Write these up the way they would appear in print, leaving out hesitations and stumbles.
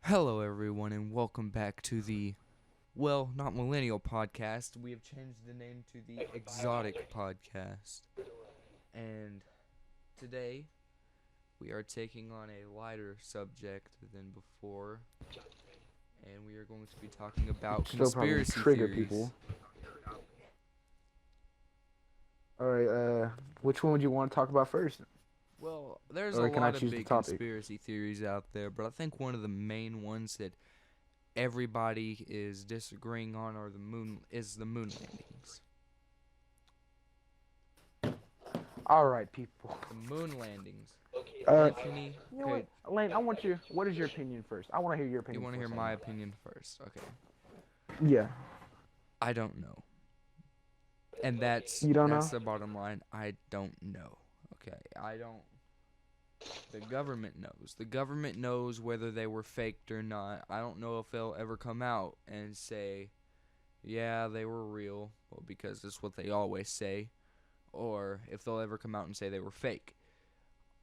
Hello, everyone, and welcome back to the, well, not Millennial Podcast. We have changed the name to the Exotic Podcast. And today, we are taking on a lighter subject than before. And we are going to be talking about Still probably conspiracy trigger theories. people. All right, which one would you want to talk about first? Well, there's a Or can I lot of choose the big topic? conspiracy theories out there, but I think one of the main ones that everybody is disagreeing on is the moon landings. All right, people. The moon landings. Uh, Anthony, you know okay, what, Lane? I want you. What is your opinion first? I want to hear your you opinion want to before hear saying my mine. opinion first? Okay. Yeah. I don't know. And that's You don't that's know? the bottom line. I don't know. Okay. I don't The government knows. The government knows whether they were faked or not. I don't know if they'll ever come out and say, "Yeah, they were real," well, because that's what they always say, or if they'll ever come out and say they were fake.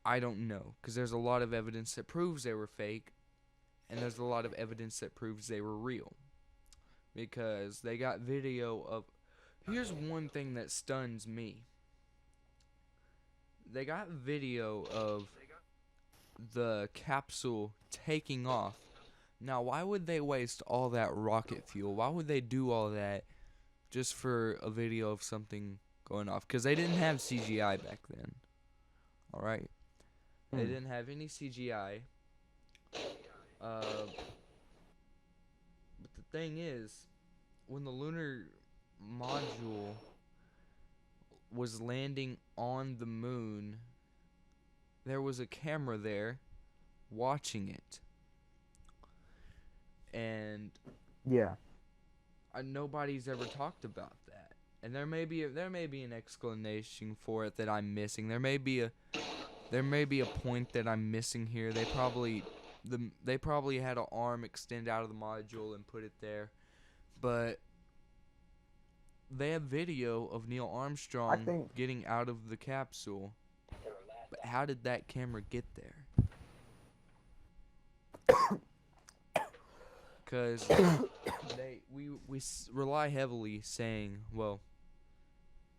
I don't know, cuz there's a lot of evidence that proves they were fake, and there's a lot of evidence that proves they were real. Because they got video of. Here's one thing that stuns me. They got video of the capsule taking off. Now, why would they waste all that rocket fuel? Why would they do all that just for a video of something going off? Because they didn't have CGI back then. Alright? They Hmm. didn't have any CGI. Uh, but the thing is, when the lunar module was landing on the moon, there was a camera there watching it. And Yeah. nobody's ever talked about that. And there may be an explanation for it that I'm missing. There may be a point that I'm missing here. They probably had an arm extend out of the module and put it there. But they have video of Neil I Armstrong think. getting out of the capsule. But how did that camera get there? Because we rely heavily saying, well,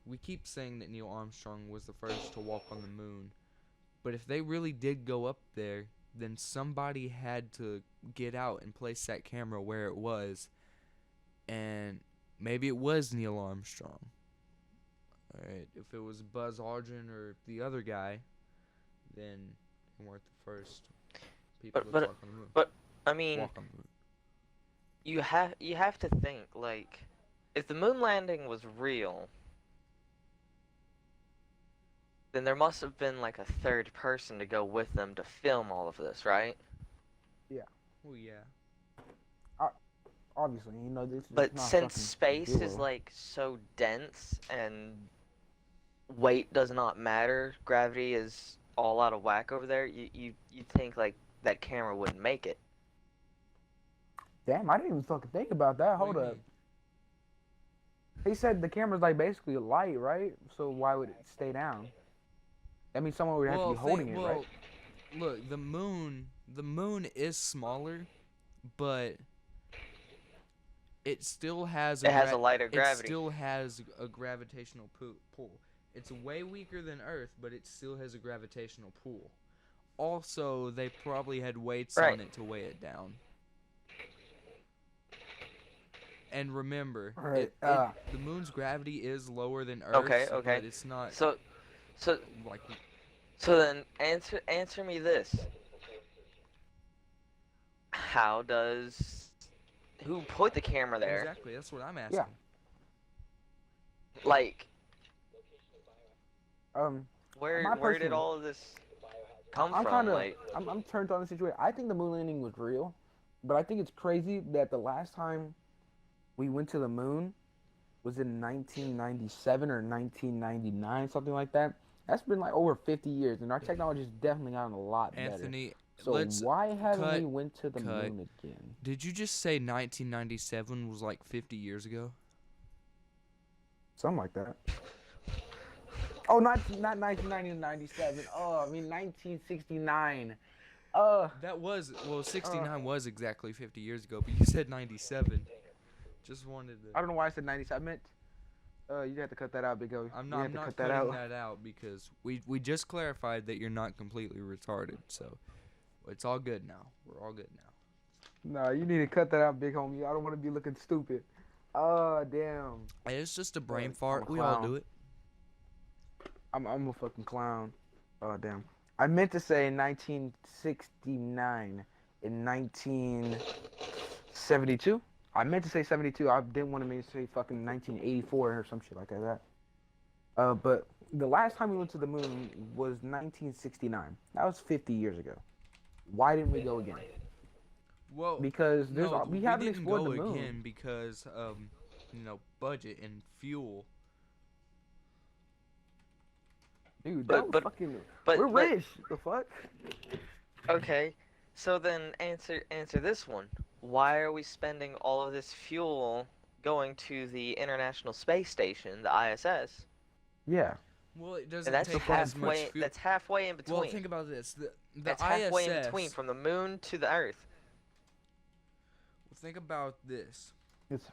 we keep saying that Neil Armstrong was the first to walk on the moon. But if they really did go up there, then somebody had to get out and place that camera where it was. And maybe it was Neil Armstrong. Alright, if it was Buzz Aldrin or the other guy, then they weren't the first people But to but talk on the moon. but I mean, Walk on the moon. you have to think like, if the moon landing was real, then there must have been like a third person to go with them to film all of this, right? Yeah. Oh yeah. Obviously, this is But not since fucking space is zero. like so dense and weight does not matter, gravity is all out of whack over there, you think like that camera wouldn't make it. Damn, I didn't even fucking think about that. What do Hold you up. mean? They said the camera's like basically light, right? So why would it stay down? That means someone would have to be Well, holding it, right? look, the moon is smaller, but it still has a It has a lighter it gravity. still has a gravitational pull. It's way weaker than Earth, but it still has a gravitational pull. Also, they probably had weights Right. on it to weigh it down. And remember, All right. the moon's gravity is lower than Okay, Earth's, okay. but it's not So so like so then answer me this. How does who put the camera there? exactly. That's what I'm Yeah. asking. Like, Um. where My where did personal. all of this come I'm from? kind of. Like, I'm turned on the situation. I think the moon landing was real, but I think it's crazy that the last time we went to the moon was in 1997 or 1999, something like that. That's been like over 50 years, and our technology's definitely gotten a lot better. Anthony, So let's why haven't we cut went to the cut. moon again? Did you just say 1997 was like 50 years ago? Something like that. Oh, not 1990 to 97. Oh, I mean 1969. That was 69 was exactly 50 years ago, but you said 97. Just wanted to. I don't know why I said 97. I meant. You have to cut that out, Big O. I'm You not. have I'm to not cut that cutting out. that out because we just clarified that you're not completely retarded. So it's all good now. We're all good now. No, you need to cut that out, big homie. I don't want to be looking stupid. Damn. Hey, it's just a brain I'm a fart. We all clown. do it. I'm a fucking clown. Oh damn. I meant to say 1969 in 1972. I meant to say 72. I didn't want to say fucking 1984 or some shit like that. But the last time we went to the moon was 1969. That was 50 years ago. Why didn't we go again? Well, Because no, we haven't didn't explored go the moon. again because budget and fuel. Dude, But- that was but- fucking. But We're but- rich. The fuck? Okay, so then answer this one. Why are we spending all of this fuel going to the International Space Station, the ISS? Yeah. Well, it doesn't And that's take as much halfway. fuel. That's halfway in between. Well, think about this. The That's ISS. halfway in between from the moon to the Earth. Well, think about this. It's.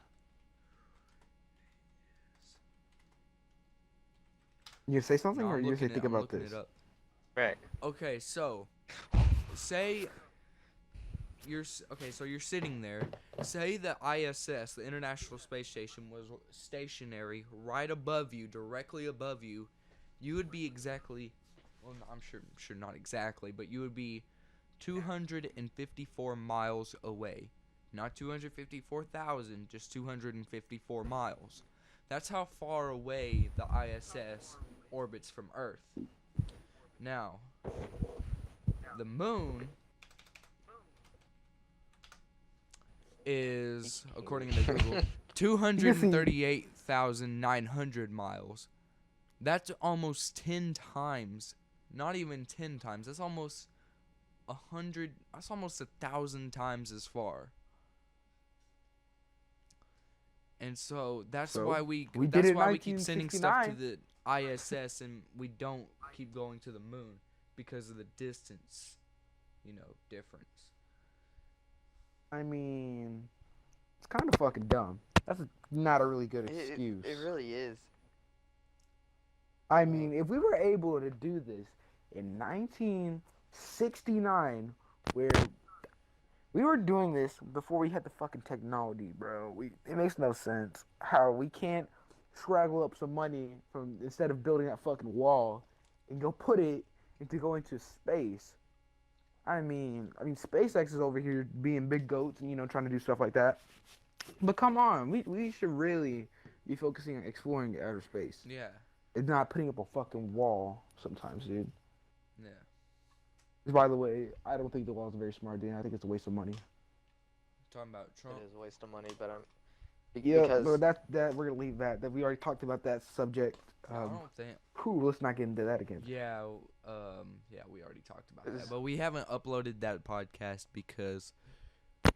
You say something, No, or I'm you say looking think it- I'm about looking this? it up. Right. Okay, so say so you're sitting there. Say the ISS, the International Space Station, was stationary right above you, directly above you. You would be exactly, well, I'm sure not exactly, but you would be 254 miles away. Not 254,000, just 254 miles. That's how far away the ISS orbits from Earth. Now, the moon is, according to Google, 238,900 miles. That's almost 10 times, not even 10 times. That's almost 100. That's almost 1,000 times as far. And so that's So, why we we did that's it in why we keep sending stuff to 1969. the ISS and we don't keep going to the moon because of the distance, difference. I mean, it's kind of fucking dumb. That's not a really good excuse. It really is. I mean, if we were able to do this in 1969, where we were doing this before we had the fucking technology, bro. It makes no sense how we can't scrabble up some money from instead of building that fucking wall and go put it into going to space. I mean, SpaceX is over here being big goats and trying to do stuff like that. But come on, we should really be focusing on exploring outer space. Yeah. It's not putting up a fucking wall sometimes, dude. Yeah. By the way, I don't think the wall is a very smart idea. I think it's a waste of money. Talking about Trump. It is a waste of money, but Yeah, because but that we're gonna leave that. That we already talked about that subject. I don't think. Let's not get into that again. Yeah. We already talked about that, but we haven't uploaded that podcast because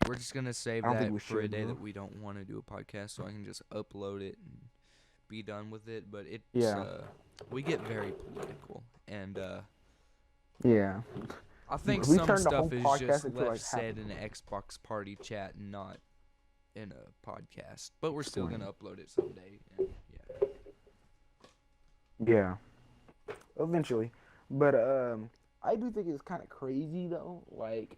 we're just gonna save I don't think that we for a should, day bro. that we don't want to do a podcast, so I can just upload it and be done with it. But it's we get very political, and Yeah. I think We some turned the stuff whole is podcast just into, left like, said in an Xbox party chat, and not in a podcast. But we're still gonna upload it someday. And Yeah. Eventually, but I do think it's kind of crazy though. Like,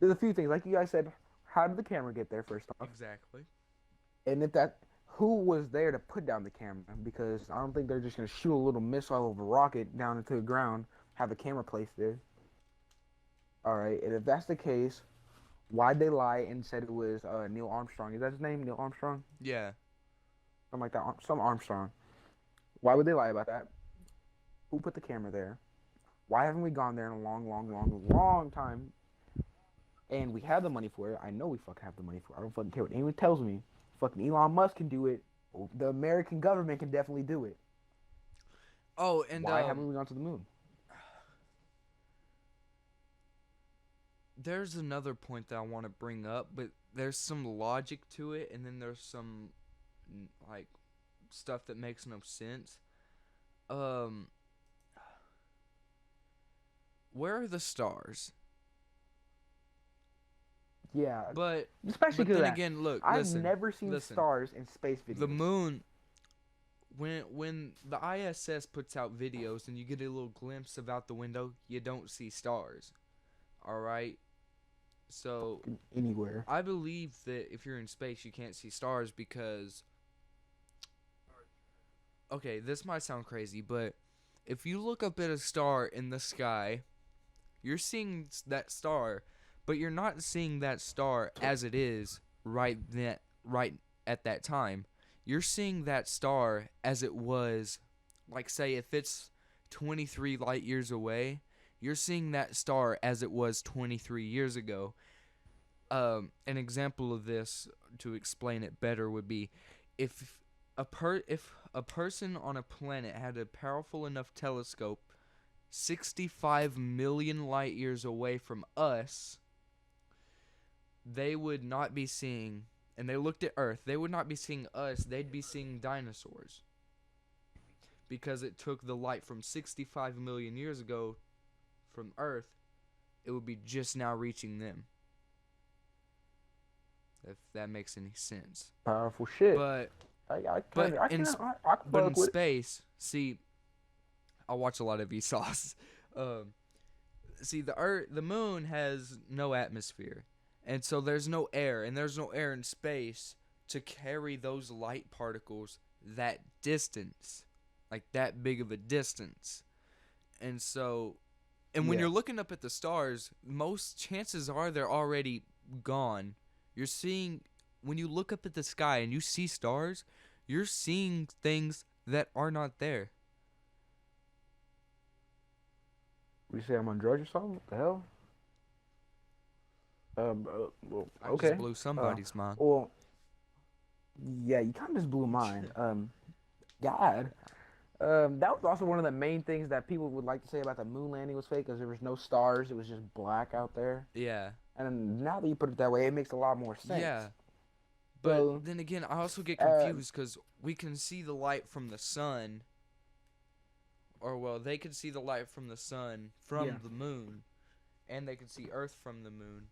there's a few things. Like you guys said, how did the camera get there first off? exactly. And who was there to put down the camera? Because I don't think they're just gonna shoot a little missile of a rocket down into the ground, have the camera placed there. All right, and if that's the case, why'd they lie and said it was Neil Armstrong? Is that his name, Neil Armstrong? Yeah. Something like that. Some Armstrong. Why would they lie about that? Who put the camera there? Why haven't we gone there in a long, long, long, long time? And we have the money for it. I know we fucking have the money for it. I don't fucking care what anyone tells me. Fucking Elon Musk can do it. The American government can definitely do it. Oh, and Why haven't we gone to the moon? there's another point that I want to bring up, but there's some logic to it, and then there's some like stuff that makes no sense. Where are the stars? Yeah, But especially because then of that. again, look, I've listen, never seen listen. stars in space The videos. moon, when the ISS puts out videos and you get a little glimpse of out the window, you don't see stars. All right. So Anywhere. I believe that if you're in space, you can't see stars because, okay, this might sound crazy, but if you look up at a star in the sky, you're seeing that star, but you're not seeing that star as it is right at that time. You're seeing that star as it was, like say if it's 23 light years away, you're seeing that star as it was 23 years ago. An example of this to explain it better would be if if a person on a planet had a powerful enough telescope 65 million light years away from us, they would not be seeing, and they looked at Earth, they would not be seeing us, they'd be seeing dinosaurs. Because it took the light from 65 million years ago from Earth, it would be just now reaching them. If that makes any sense. Powerful shit. But I in fuck with it. space, see, I watch a lot of Vsauce. See, the moon has no atmosphere, and so there's no air, and there's no air in space to carry those light particles that distance, like that big of a distance. And so, and when Yeah. you're looking up at the stars, most chances are they're already gone. You're seeing, when you look up at the sky and you see stars, you're seeing things that are not there. You say I'm on drugs or something? What the hell? Well, I okay. just blew somebody's mind. Well, yeah, you kind of just blew mine. God. That was also one of the main things that people would like to say about the moon landing was fake, because there was no stars. It was just black out there. Yeah. And now that you put it that way, it makes a lot more sense. Yeah. But So, then again, I also get confused because we can see the light from the sun. Or, well, they can see the light from the sun from Yeah. the moon. And they can see Earth from the moon.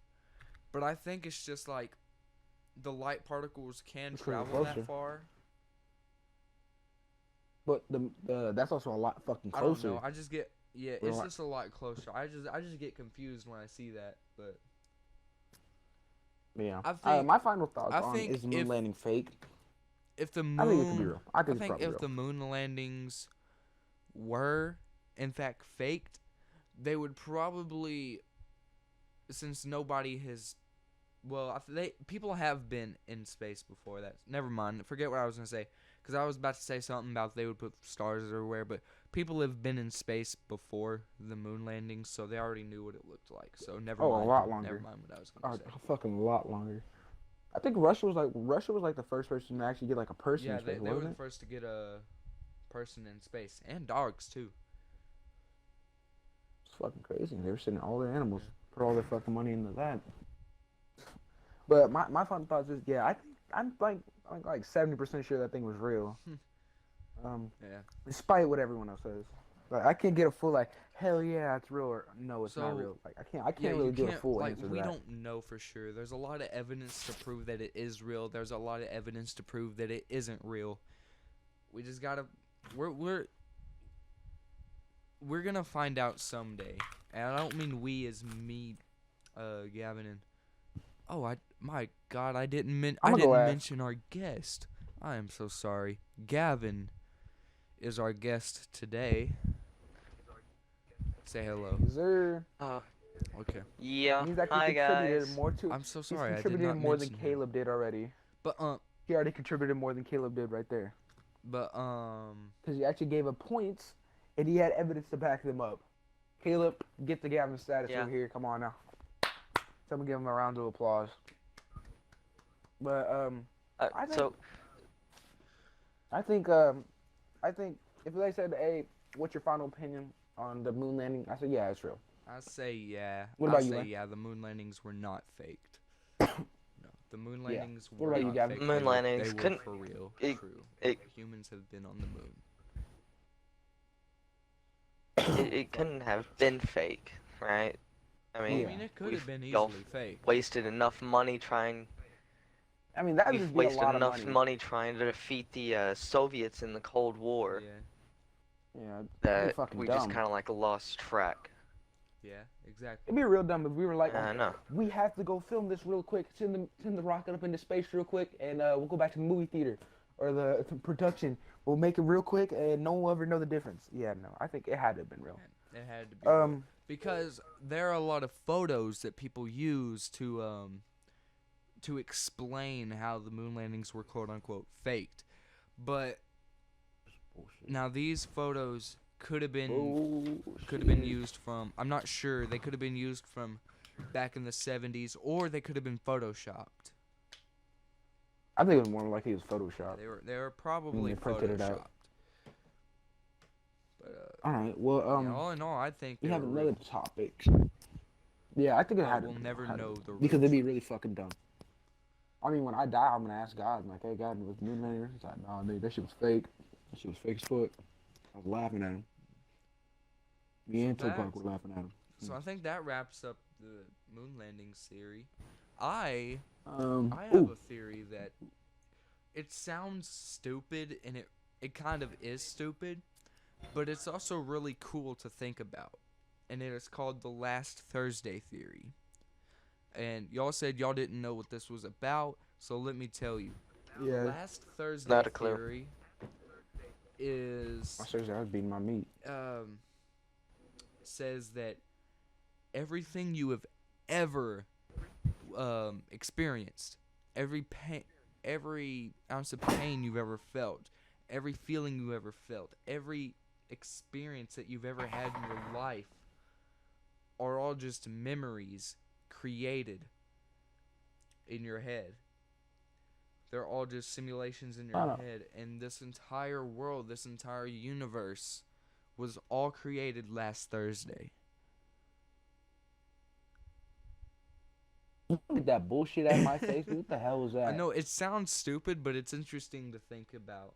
But I think it's just like the light particles can It's 'cause they're travel that closer. far. but that's also a lot fucking I don't closer. know. I just get, yeah, Well, it's I- just a lot closer. I just get confused when I see that. But Yeah. I think My final thoughts I on think is the moon if- landing fake? if the I think it could be moon, real. I think it's think probably if real. the moon landings were in fact faked, they would probably, since nobody has, well, people have been in space before. That, never mind. Forget what I was gonna say, because I was about to say something about they would put stars everywhere. But people have been in space before the moon landings, so they already knew what it looked like. So never Oh, mind. a lot longer. Never mind what I was gonna say. A fucking lot longer. I think Russia was like the first person to actually get like a person Yeah, in space, they were wasn't the it? first to get a person in space, and dogs too. It's fucking crazy. They were sending all their animals, put all their fucking money into that. But my fun thoughts is, yeah, I think I'm like 70% sure that thing was real. Yeah. Despite what everyone else says. Like, I can't get a full like, hell yeah, it's real, or no, it's not So, real. Like, I can't Yeah, really you get a can't, full like, answer to we that. don't know for sure. There's a lot of evidence to prove that it is real. There's a lot of evidence to prove that it isn't real. We just gotta, we're gonna find out someday. And I don't mean we as me, Gavin and, my God, I didn't I'ma go ask. mention our guest. I am so sorry. Gavin is our guest today. Say hello. Is there? Okay. Yeah. He's actually Hi contributed guys. more to. I'm so He's sorry. I did contributed not more than mention him. Caleb did already. But He already contributed more than Caleb did right there. Because he actually gave a points, and he had evidence to back them up. Caleb, get the Gavin status Yeah. over here. Come on now. Someone give him a round of applause. But I think- So I think if they said, "Hey, what's your final opinion on the moon landing?" I said, "Yeah, it's real." I say yeah. What about I you, say man? yeah, the moon landings were not faked. No, the moon Yeah. landings What were about you, not Gavin? faked. Moon They were- landings they were couldn't- for real. it- True. it- Humans have been on the moon. it couldn't have been fake, right? I I mean, Yeah. mean, it could we've have been y'all easily fake. wasted enough money trying. I mean, that would We've just be a wasted lot of enough money. money trying to defeat the Soviets in the Cold War Yeah, Yeah, it'd be that fucking we just dumb. kind of like lost track. yeah, exactly. It'd be real dumb if we were like, I know. we have to go film this real quick. Send the rocket up into space real quick, and we'll go back to the movie theater or the production. We'll make it real quick, and no one will ever know the difference. Yeah, no, I think it had to have been real. It had to be real. Um, Because there are a lot of photos that people use to explain how the moon landings were quote unquote faked. But now these photos could have been used from, I'm not sure, they could have been used from back in the 70s, or they could have been photoshopped. I think it was more like he was photoshopped. They were probably they printed it photoshopped. out. But All right, well, yeah, all in all, I think we they have were another real. topic. Yeah, I think it But had to we'll be. never Had to know be. the real Because it'd be truth. really fucking dumb. I mean, when I die, I'm gonna ask God, I'm like, hey, God, was the moon landing? He's like, nah, nigga, that shit was fake. That shit was fake as fuck. I was laughing at him. Me So and Tupac that's- were laughing at him. So I think that wraps up the moon landings theory. I Um, have ooh, a theory that it sounds stupid, and it kind of is stupid, but it's also really cool to think about. And it is called the Last Thursday theory. And y'all said y'all didn't know what this was about, so let me tell you. The yeah. Last Thursday Not a clue. theory is I seriously, I was beating my meat. says that everything you have ever experienced, every pain, every ounce of pain you've ever felt, every feeling you ever felt, every experience that you've ever had in your life are all just memories created in your head. They're all just simulations in your head, and this entire world, this entire universe was all created last Thursday. Get that bullshit out of my face. What the hell was that? I know it sounds stupid, but it's interesting to think about.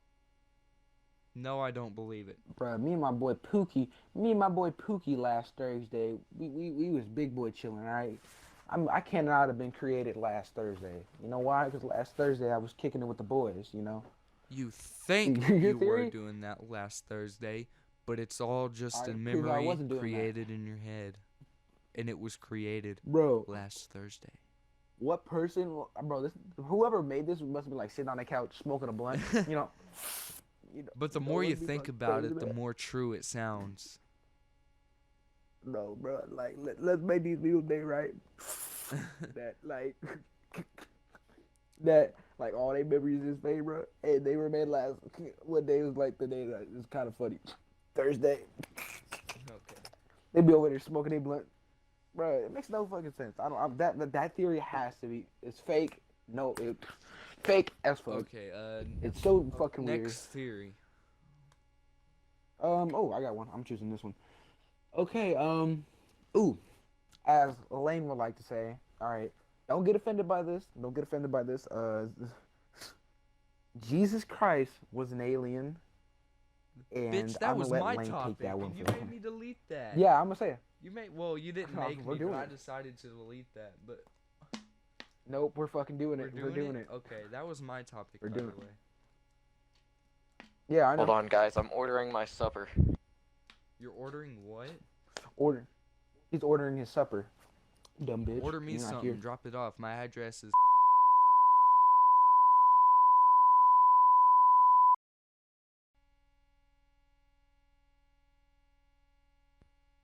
No, I don't believe it. Bruh, me and my boy Pookie last Thursday, we was big boy chilling, alright? I cannot have been created last Thursday. You know why? Because last Thursday I was kicking it with the boys, you know? You think Your you were theory? doing that last Thursday, but it's all just a Alright, prove I memory wasn't doing that. created in your head. And it was created Bro, last Thursday. what person, bro, whoever made this must be like sitting on the couch smoking a blunt, you know? But the know more you what'd be think fucking about crazy, it, the man? more true it sounds. No, bro, like, let's make these people day right. that, like, that, like, all they memories is fake, bro. And they were made last, what day was, like, the day that is kind of funny. Thursday. Okay. They be over there smoking a blunt. Bro, it makes no fucking sense. That theory has to be, it's fake. No, it, fake as fuck. Okay, It's so fucking weird. next theory. Oh, I got one. I'm choosing this one. Okay, ooh, as Elaine would like to say, all right, don't get offended by this. Don't get offended by this. Jesus Christ was an alien, and Bitch, that I'm was gonna let my Lane topic, take that one and you for made him. me delete that. Yeah, I'm gonna say it. Well, you didn't No, make we're me, doing but I it. decided to delete that. But Nope, we're fucking doing we're it. We're doing it. Okay, that was my topic, We're by doing the way. Yeah, I know. Hold on, guys. I'm ordering my supper. You're ordering what? Order. He's ordering his supper. Dumb bitch. Order me You're not something. here. Drop it off. My address is.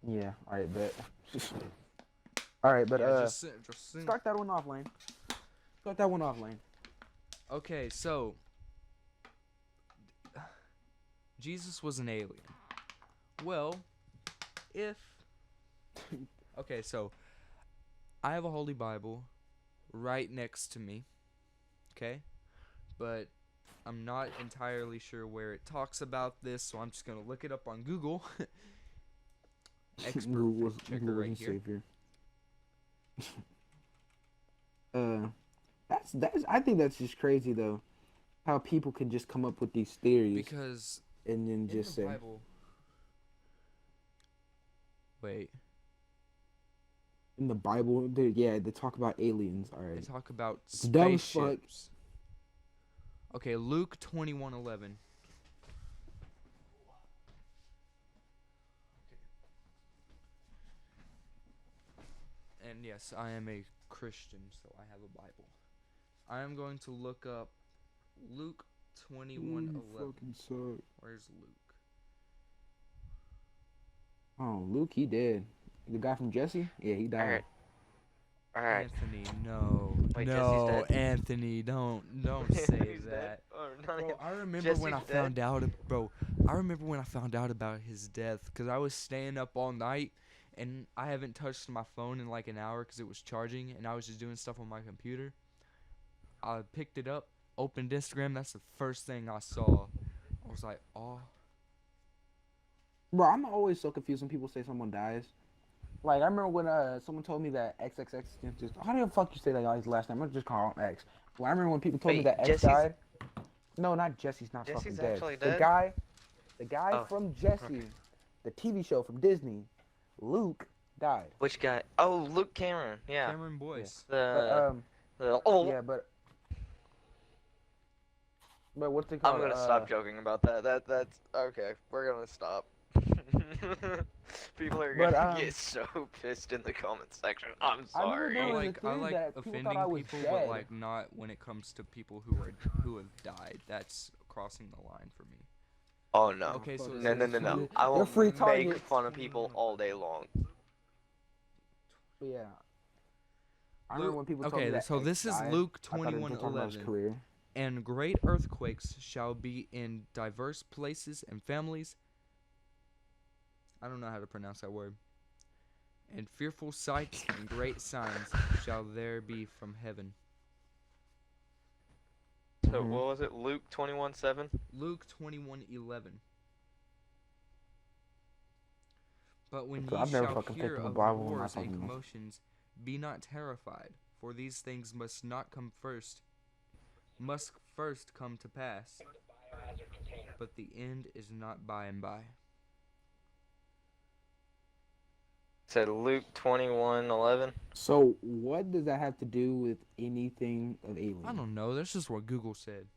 Yeah. All right, bet. All right, but Yeah, just start that one off, Lane. Start that one off, Lane. Okay, so Jesus was an alien. Well, if okay, so I have a Holy Bible right next to me. Okay? But I'm not entirely sure where it talks about this, so I'm just going to look it up on Google. Expert fact checker right here. Savior. That's. I think that's just crazy though, how people can just come up with these theories Because and then in just the say, Bible. Wait. In the Bible, they talk about aliens. All They right, talk about it's dumb as fuck. spaceships. Okay, Luke 21:11. And yes, I am a Christian, so I have a Bible. I am going to look up Luke Oh, 21:11. fucking suck. Where's Luke? Oh, Luke, he dead. The guy from Jesse? Yeah, he All died. right, all right. Anthony, no. Wait, Jesse's No, dead. Anthony, don't say He's dead. that. Oh, not Bro, him. I remember when I Jesse's dead. found out, I remember when I found out about his death because I was staying up all night and I haven't touched my phone in like an hour because it was charging and I was just doing stuff on my computer. I picked it up, opened Instagram. That's the first thing I saw. I was like, oh, Bro, I'm always so confused when people say someone dies. Like, I remember when someone told me that XXX just how the fuck you say that guy's last name? I'm just call him X. Well, I remember when people told me Wait, that X Jesse's died. No, not Jesse's not fucking Jesse's dead. actually The dead? guy Oh, from okay. Jesse, the TV show from Disney, Luke died. Which guy? Oh, Luke Cameron. Yeah. Cameron Yeah. Boyce. But Oh, yeah, but what's it I'm called? gonna stop joking about that. That's okay. We're gonna stop. People are But gonna get so pissed in the comment section. I'm I remember sorry. there I was a like theory that people thought offending I was people, dead. but like not when it comes to people who have died. That's crossing the line for me. Oh no. Okay, so No, no, no, no. They're I will free make targets. fun of people all day long. But yeah. I remember when people told me Okay, that so X this is died, Luke I thought they were talking about his 21:11. career. And great earthquakes shall be in diverse places and families. I don't know how to pronounce that word. And fearful sights and great signs shall there be from heaven. So Mhm. what was it? Luke 21:7. Luke 21:11. But when So ye I've never shall fucking hear picked up a of Bible when I wars and fucking know. commotions, be not terrified, for these things must first come to pass. But the end is not by and by. Said Luke 21:11. So what does that have to do with anything of alien? I don't know. That's just what Google said.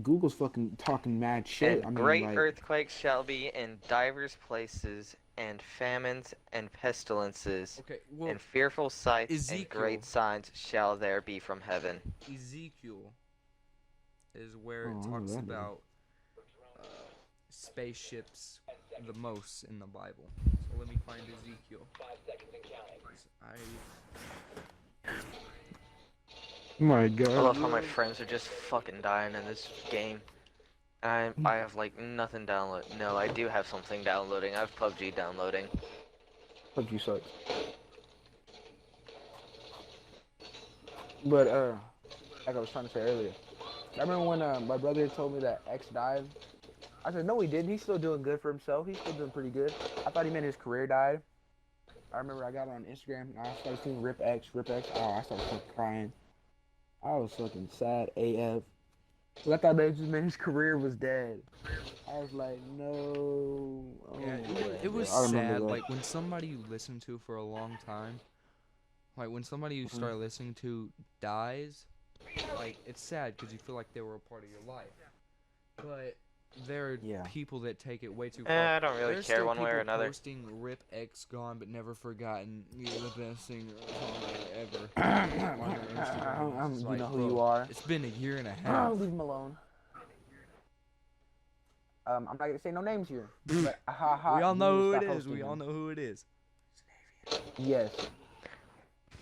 Google's fucking talking mad shit. And I mean, great like, earthquakes shall be in divers places, and famines and pestilences, Okay, well, and fearful sights and Ezekiel. great signs shall there be from heaven. Ezekiel is where Oh, it I know talks that dude. about spaceships the most in the Bible. So let me find Ezekiel. 'Cause my I God. love how my friends are just fucking dying in this game. I have like nothing download. No, I do have something downloading. I have PUBG downloading. PUBG sucks. But like I was trying to say earlier, I remember when my brother told me that X died. I said no, he didn't. He's still doing good for himself. He's still doing pretty good. I thought he meant his career died. I remember I got on Instagram and I started seeing Rip X. Oh, I started fucking crying. I was fucking sad AF. Cause I thought that just meant his career was dead. I was like, no. Oh, yeah, man, it was I remember sad. that. Like when somebody you listen to for a long time, like when somebody you start listening to dies, like it's sad because you feel like they were a part of your life. But there are Yeah. people that take it way too far. I don't really There's care still one way or people another. posting "Rip X gone but never forgotten." You're the best singer ever. On their Instagram. It's just You like, know who bro, you are. It's been a year and a half. Leave him alone. I'm not gonna say no names here. But We all know who it stop is. We hosting all him. know who it is. Yes.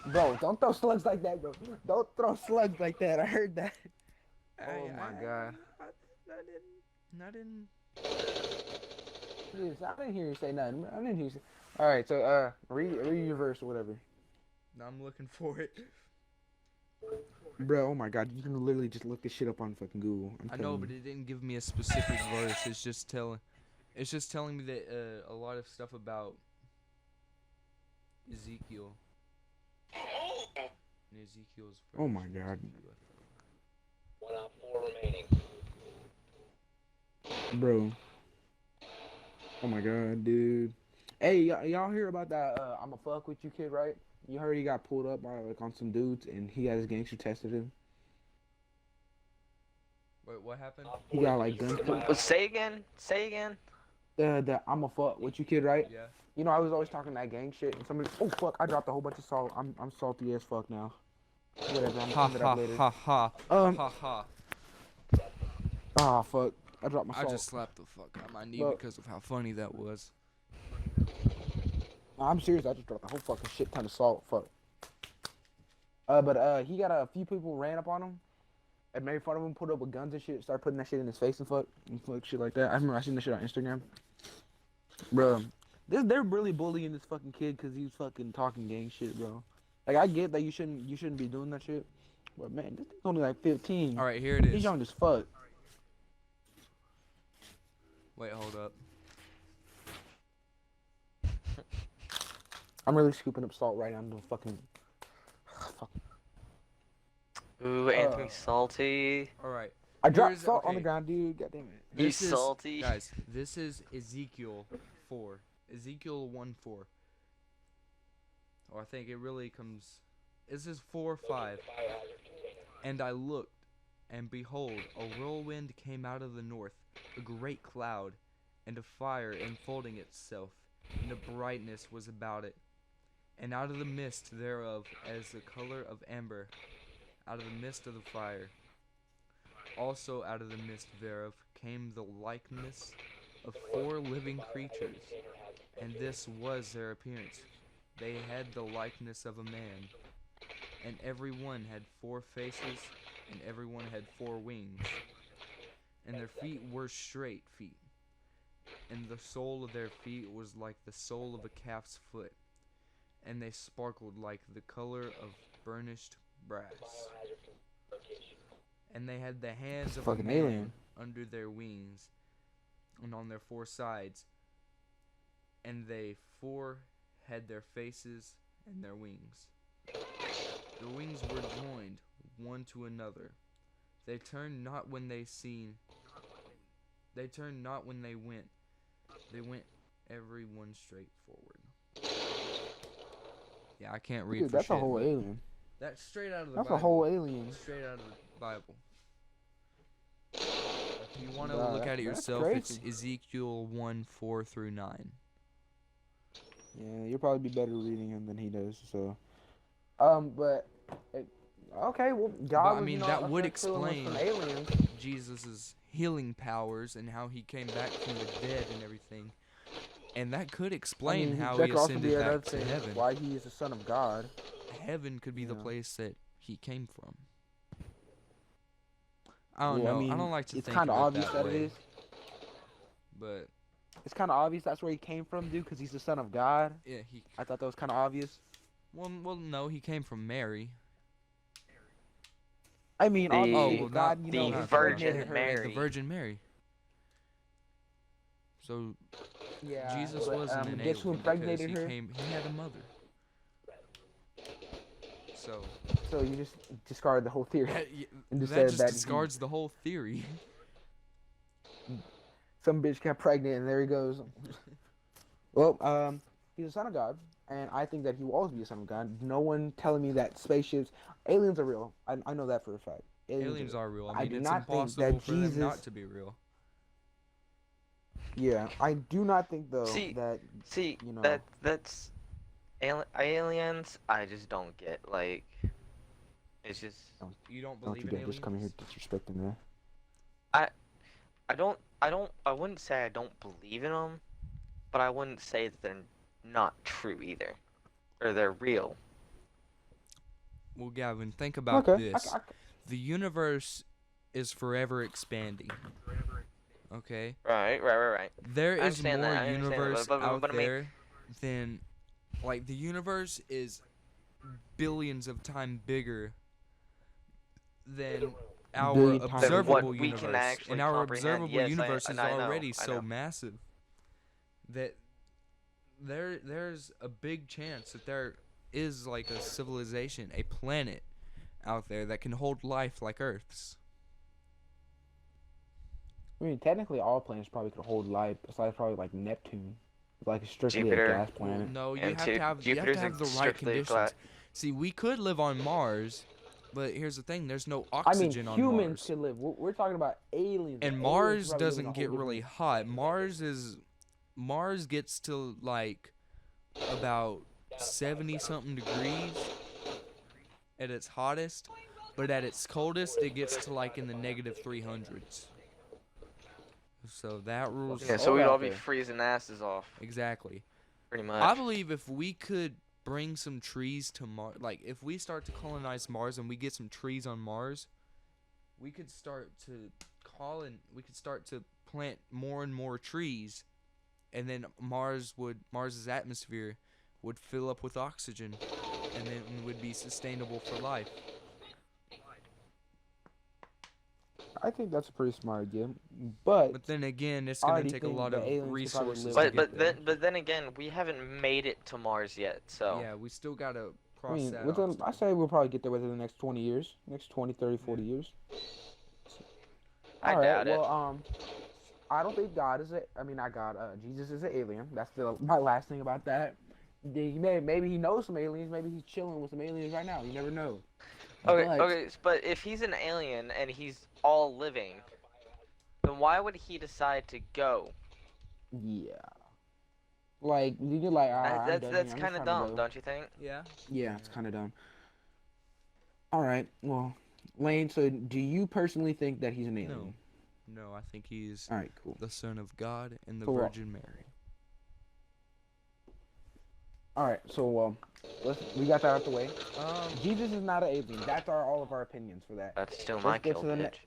Bro, don't throw slugs like that, bro. Don't throw slugs like that. I heard that. Oh my God. I didn't. Yes, I didn't hear you say nothing. I didn't hear you say. All right, so read your verse or whatever. I'm looking for it. Bro, oh my God, you can literally just look this shit up on fucking Google. I know, but it didn't give me a specific verse. It's just telling me that a lot of stuff about Ezekiel. And Ezekiel's verse. Oh my God. 1 out 4 remaining. Bro. Oh my God, dude. Hey, y'all hear about that? I'm a fuck with you kid, right? You heard he got pulled up by like on some dudes, and he got his gangster tested him. Wait, what happened? He got like guns. Say again. Say again. The I'm a fuck with you kid, right? Yeah. You know, I was always talking that gang shit, and somebody, oh fuck, I dropped a whole bunch of salt. I'm salty as fuck now. Whatever, I'm Ha gonna clean it ha up later. ha ha ha ha. Ah fuck, I dropped my I salt. just slapped the fuck out of my knee Look. because of how funny that was. Nah, I'm serious. I just dropped a whole fucking shit ton of salt. Fuck. But he got a few people ran up on him and made fun of him, put up with guns and shit, started putting that shit in his face and fuck shit like that. I remember I seen that shit on Instagram. Bro, they're really bullying this fucking kid because he's fucking talking gang shit, bro. Like I get that you shouldn't be doing that shit, but man, this thing's only like 15. All right, here it He's is. young as fuck. Wait, hold up. I'm really scooping up salt right now. I'm doing fucking. Fuck. Ooh, Anthony salty. All right. I dropped Here's- salt on okay. the ground, dude. God damn it. You This is- salty. Guys, this is Ezekiel 4. Ezekiel 1:4. Oh, I think it really comes. This is 4:5. And I looked, and behold, a whirlwind came out of the north, a great cloud, and a fire enfolding itself, and a brightness was about it. And out of the mist thereof, as the color of amber, out of the mist of the fire. Also out of the mist thereof came the likeness of 4 living creatures, and this was their appearance. They had the likeness of a man, and every one had 4 faces, and every one had 4 wings. And their feet were straight feet, and the sole of their feet was like the sole of a calf's foot, and they sparkled like the color of burnished brass. And they had the hands of a Fucking man alien. under their wings, and on their 4 sides, and they 4 had their faces and their wings. Their wings were joined one to another. They turned not when they seen. They turned not when they went. They went every one straight forward. Yeah, I can't read Dude, for that's shit. a whole but alien. That's straight out of the That's Bible. a whole alien. Straight out of the Bible. If you want to Wow, look at it that's yourself, it's crazy. Ezekiel 1:4-9. Yeah, you'll probably be better reading him than he does. So, but okay, well, God I was, mean, you know, that up would there killing us from explain- aliens. Jesus' healing powers and how he came back from the dead and everything. And that could explain how that he could also be ascended another back to thing heaven. why he is the son of God. Heaven could be the Yeah. place that he came from. I don't Well, know. I mean, don't like to it's think kind of of it obvious that that way, it is. But It's kind of obvious that's where he came from, dude, because he's the son of God. yeah, he. I thought that was kind of obvious. Well, no, he came from Mary. I mean, The- obviously, Oh, well, God, not you the know, not Virgin impregnated her. Mary. Yeah, the Virgin Mary. So Yeah, Jesus but, wasn't an guess who alien impregnated because her? he had a mother. So So you just discarded the whole theory. And just that said just that he- discards the whole theory. Some bitch got pregnant, and there he goes. Well, he's a son of God, and I think that he will always be a son of God. No one telling me that spaceships, aliens are real. I know that for a fact. Aliens are real. I I mean, do it's not think impossible that for them not Jesus- to be real. Yeah, I do not think though See, that See, you know. that's aliens. I just don't get. Like, it's just You don't Don't believe you in dare aliens? just come here disrespecting me. I wouldn't say I don't believe in them, but I wouldn't say that they're not true either, or they're real. Well, Gavin, think about Okay, this. The universe is forever expanding. Okay? Right. There I is more understand that, I understand that, universe but out I mean- there than, like, the universe is billions of times bigger than our Billion times Than observable what we can universe. actually And our comprehend. observable Yes, universe is I know, already I so know. massive that there's a big chance that there is like a civilization, a planet out there that can hold life like Earth's. I mean, technically, all planets probably could hold life, besides probably like Neptune. Like it's strictly Jupiter. a gas Well, planet. no, you And have to have you have to Jupiter's have the right strictly conditions. flat. See, we could live on Mars, but here's the thing: there's no I mean, oxygen on humans Mars, could live. We're talking about aliens. and Aliens Mars probably live in a doesn't whole get really different- hot. Mars gets to like about 70 something degrees at its hottest, but at its coldest it gets to like in the negative 300s. So that rules. Yeah, so cold we'd out all be there. freezing asses off, Exactly. pretty much. I believe if we could bring some trees to Mars, like if we start to colonize Mars and we get some trees on Mars, we could start to plant more and more trees, and then Mars's atmosphere would fill up with oxygen, and then it would be sustainable for life. I think that's a pretty smart idea, but But then again, it's I gonna already take a think lot the of aliens could probably resources live to But get but there. then again, we haven't made it to Mars yet. So Yeah, we still gotta I cross mean, that within, I obstacle. say we'll probably get there within the next 20 years, next 20, 30, 40 years. I All right, doubt it. well, I don't think God is I mean, not God. Jesus is an alien. That's my last thing about that. Maybe he knows some aliens. Maybe he's chilling with some aliens right now. You never know. Okay, But- okay, but if he's an alien and he's all living, then why would he decide to go? Yeah. Like you're like, That's kind of dumb, don't you think? Yeah. Yeah, it's kind of dumb. All right, well, Lane. So, do you personally think that he's an alien? No, I think he's All right, cool. the Son of God and the Cool. Virgin Mary. All right, so we got that out the way. Um, Jesus is not an alien. That's all of our opinions for that. That's still Let's my go kill to the pitch.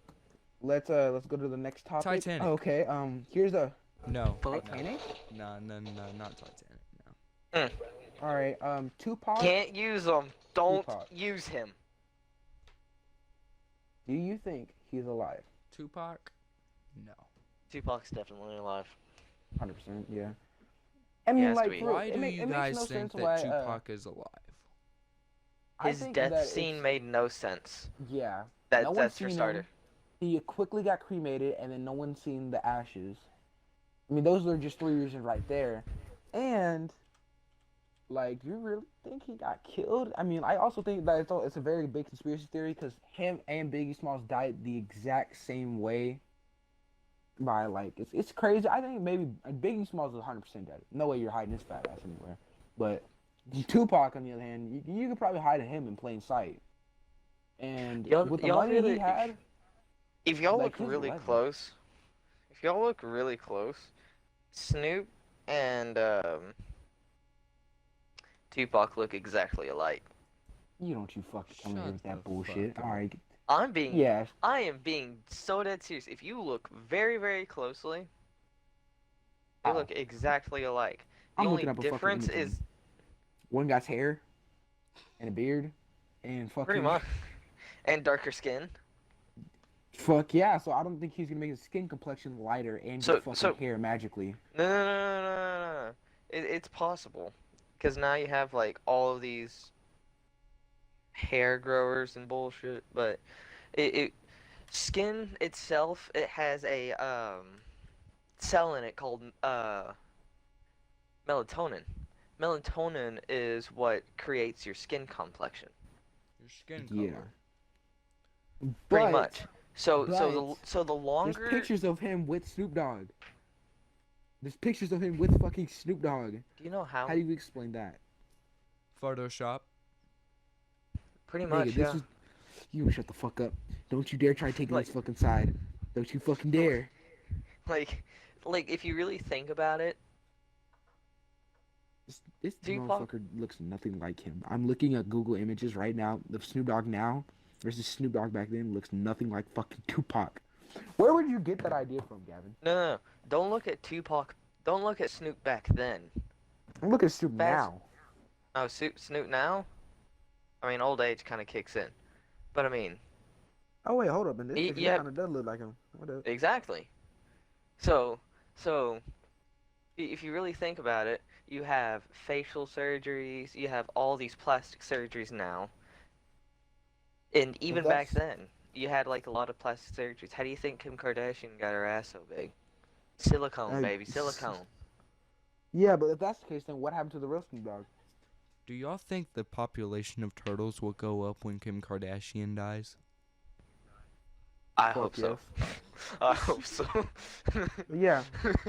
Let's go to the next topic. Titanic. Okay. Here's a no. Titanic. No, not Titanic. No. All right. Tupac. Can't use him. Don't Tupac. use him. Do you think he's alive? Tupac? No. Tupac's definitely alive. 100%. Yeah. I mean, has to like, be. for real, Why do it you makes guys no think sense that why, Tupac is alive? I His think death that scene it's- made no sense. Yeah. That, No one's that's for seen starter. him. He quickly got cremated, and then no one's seen the ashes. I mean, those are just 3 reasons right there. And, like, you really think he got killed? I mean, I also think that it's a very big conspiracy theory because him and Biggie Smalls died the exact same way. By like, it's crazy. I think maybe Biggie Smalls is 100% dead. No way you're hiding his fat ass anywhere. But Tupac, on the other hand, you could probably hide him in plain sight. And with the money he had, If y'all like, look he's a really legend. close, Snoop and Tupac look exactly alike. you don't you fucking come here Shut with the that bullshit. fuck All up. right, I yeah, am being so dead serious. If you look very, very closely, they Ow. look exactly alike. The I'm only looking up a fucking difference image of is him. One guy's hair and a beard and fucking pretty much, and darker skin. fuck yeah. So I don't think he's gonna make his skin complexion lighter and So- get fucking so- hair magically. No. It's possible, because now you have like all of these hair growers and bullshit. But skin itself, it has a cell in it called melatonin. Melatonin is what creates your skin complexion, Your skin Yeah. color. pretty But much. So but the there's longer pictures of him with Snoop Dogg. There's pictures of him with fucking Snoop Dogg. do you know how? How do you explain that? Photoshop. Pretty Nigga, much, this yeah. is you shut the fuck up. Don't you dare try to take Like- this fucking side. Don't you fucking dare. Like if you really think about it, This Tupac? motherfucker looks nothing like him. I'm looking at Google images right now. The Snoop Dogg now versus Snoop Dogg back then looks nothing like fucking Tupac. Where would you get that idea from, Gavin? no. Don't look at Tupac. Don't look at Snoop back then. I'm looking at Snoop Fast- now. Oh, Snoop now? I mean, old age kind of kicks in. But I mean, Oh wait, hold up. And this Y- picture yeah. kind of does look like him. What up? exactly. So, if you really think about it, you have facial surgeries, you have all these plastic surgeries now. And even back that's- then, you had like a lot of plastic surgeries. How do you think Kim Kardashian got her ass so big? Silicone, Uh, baby, silicone. s- Yeah, but if that's the case, then what happened to the real Snoop Dogg? Do y'all think the population of turtles will go up when Kim Kardashian dies? I Fuck hope so. yes. I hope so. Yeah,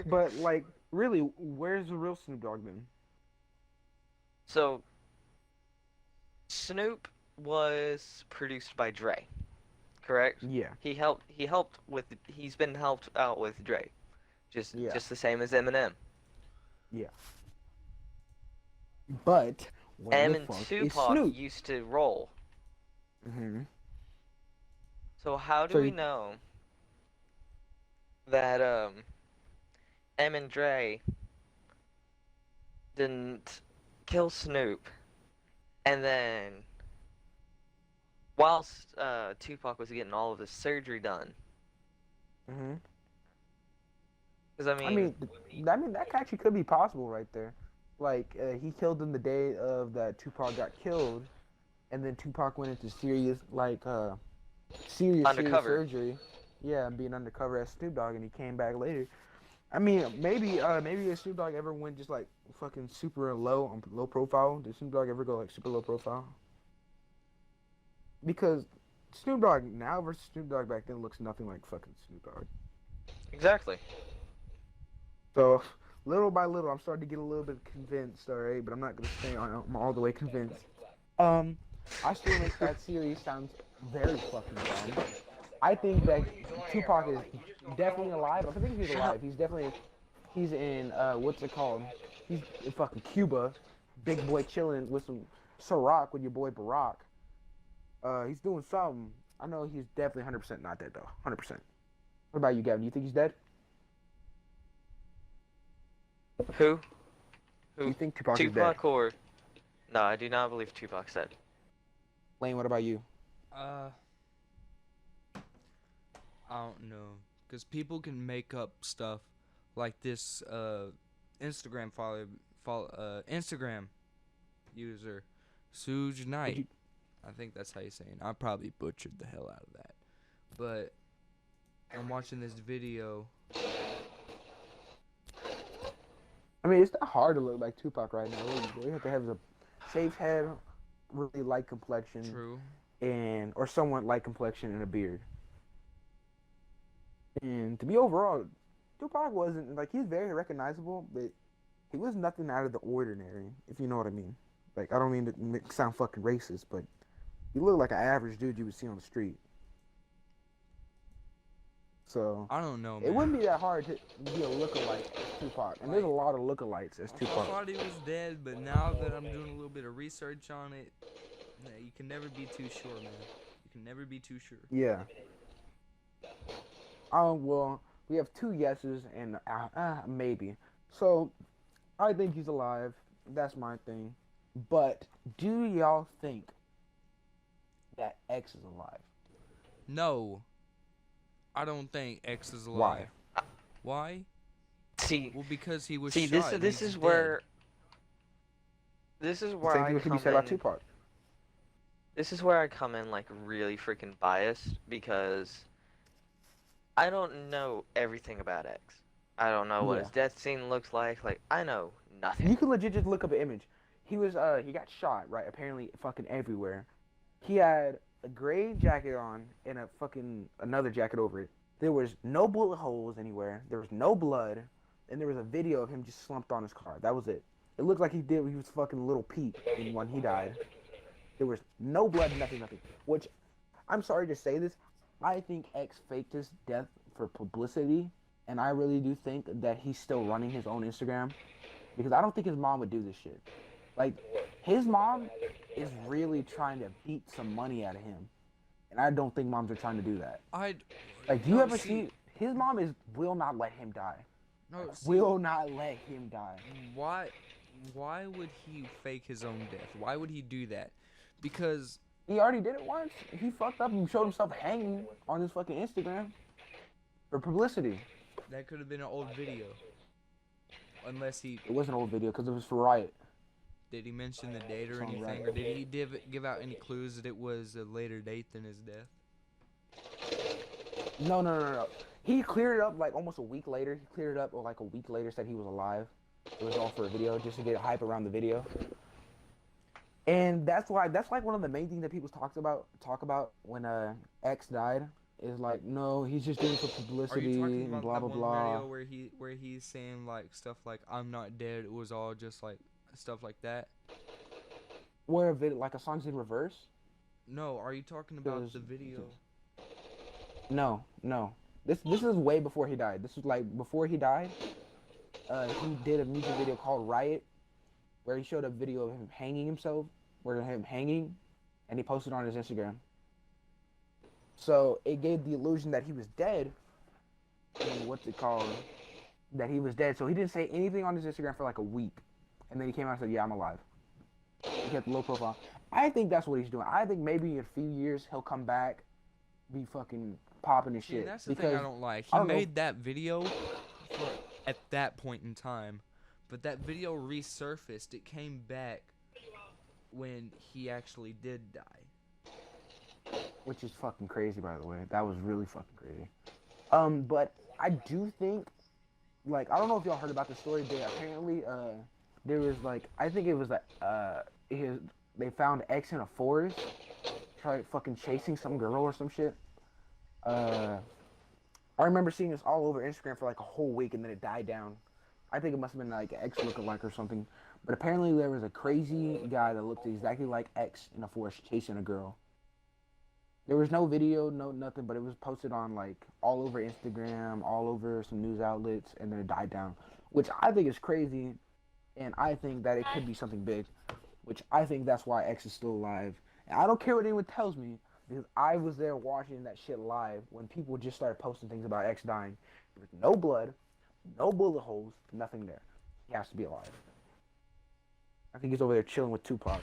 but like, really, where's the real Snoop Dogg then? So, Snoop was produced by Dre, correct? Yeah, He's been helped out with Dre. Just yeah, just the same as Eminem. yeah. But where M the and fuck is Tupac Snoop? used to roll. Hmm. So how do So we know that M and Dre didn't kill Snoop and then whilst Tupac was getting all of his surgery done? hmm Because I I mean, mean, I mean that actually could be possible right there. Like he killed him the day of that Tupac got killed, and then Tupac went into serious serious undercover. surgery. Yeah, and being undercover as Snoop Dogg, and he came back later. I mean, maybe if Snoop Dogg ever went just like fucking super low on low profile, did Snoop Dogg ever go like super low profile? Because Snoop Dogg now versus Snoop Dogg back then looks nothing like fucking Snoop Dogg. Exactly. So little by little, I'm starting to get a little bit convinced. All right, but I'm not gonna say I'm all the way convinced. Um, I still think that series sounds very fucking dumb. I think that Tupac is definitely alive. I think he's Shut up. alive. He's in what's it called? He's in fucking Cuba, big boy chilling with some Ciroc with your boy Barack. He's doing something. I know he's definitely 100% not dead though. 100%. What about you, Gavin? You think he's dead? Who? You Who? think Tupac is dead? Tupac or? No, I do not believe Tupac's dead. Lane, what about you? Uh, I don't know, cause people can make up stuff like this. Instagram Instagram user, Suge Would Knight. you? I think that's how you say it. I probably butchered the hell out of that, but I'm watching this video. I mean, it's not hard to look like Tupac right now. You have to have a shaved head, really light complexion, True. and or somewhat light complexion and a beard. And to be overall, Tupac wasn't like he's very recognizable, but he was nothing out of the ordinary, if you know what I mean. Like I don't mean to sound fucking racist, but he looked like an average dude you would see on the street. So I don't know, it man. wouldn't be that hard to be a lookalike as Tupac, and there's a lot of lookalikes as I Tupac. thought he was dead, but now that I'm doing a little bit of research on it, you can never be too sure, man. You can never be too sure. Yeah. Well, we have two yeses and maybe. So I think he's alive. That's my thing. But do y'all think that X is alive? No, I don't think X is Why? alive. Why? See, Well, because he was see, shot. And this he's is dead. where this is where Same I thing could be come said about in. Tupac. This is where I come in like really freaking biased because I don't know everything about X. I don't know what Yeah. his death scene looks like. Like I know You nothing. can legit just look up an image. He got shot, right? Apparently fucking everywhere. He had a gray jacket on and a fucking another jacket over it. There was no bullet holes anywhere. There was no blood, and there was a video of him just slumped on his car. That was it. It looked like he was fucking Little Pete when he died. There was no blood, nothing, nothing. Which, I'm sorry to say this, I think X faked his death for publicity, and I really do think that he's still running his own Instagram because I don't think his mom would do this shit. Like, his mom is really trying to beat some money out of him, and I don't think moms are trying to do that. I. Like, do you No, ever see- see his mom will not let him die. No, see, Will not let him die. why? Why would he fake his own death? Why would he do that? Because He already did it once. He fucked up and showed himself hanging on his fucking Instagram for publicity. that could have been an old video. Unless he It was an old video because it was for Riot. did he mention the date or It's on anything, Reddit. or did he give out any clues that it was a later date than his death? No. He cleared it up like almost a week later. He cleared it up like a week later, said he was alive. It was all for a video, just to get hype around the video. And that's why that's like one of the main things that people talk about when X died is like, no, he's just doing it for Are you publicity talking and about blah that blah one blah. video where he's saying like stuff like "I'm not dead"? It was all just like stuff like that. Where a vid like a song's in reverse. No, are you talking about Because the video? no, this is way before he died. This was like before he died. He did a music video called Riot, where he showed a video of him hanging himself, where him hanging, and he posted on his Instagram. So it gave the illusion that he was dead, and what's it called? That he was dead. So he didn't say anything on his Instagram for like a week, and then he came out and said, "Yeah, I'm alive." He kept a low profile. I think that's what he's doing. I think maybe in a few years he'll come back, be fucking popping and See, shit. that's the because thing I don't like. He I don't know. made that video for, at that point in time, but that video resurfaced. It came back when he actually did die. Which is fucking crazy, by the way. That was really fucking crazy. But I do think, like, I don't know if y'all heard about the story, but apparently, there was like, I think it was like, they found X in a forest, try fucking chasing some girl or some shit. I remember seeing this all over Instagram for like a whole week, and then it died down. I think it must have been like X lookalike or something. But apparently, there was a crazy guy that looked exactly like X in a forest chasing a girl. There was no video, no nothing, but it was posted on like all over Instagram, all over some news outlets, and then it died down, which I think is crazy, and I think that it could be something big, which I think that's why X is still alive. And I don't care what anyone tells me because I was there watching that shit live when people just started posting things about X dying. There was no blood, no bullet holes, nothing there. He has to be alive. I think he's over there chilling with Tupac.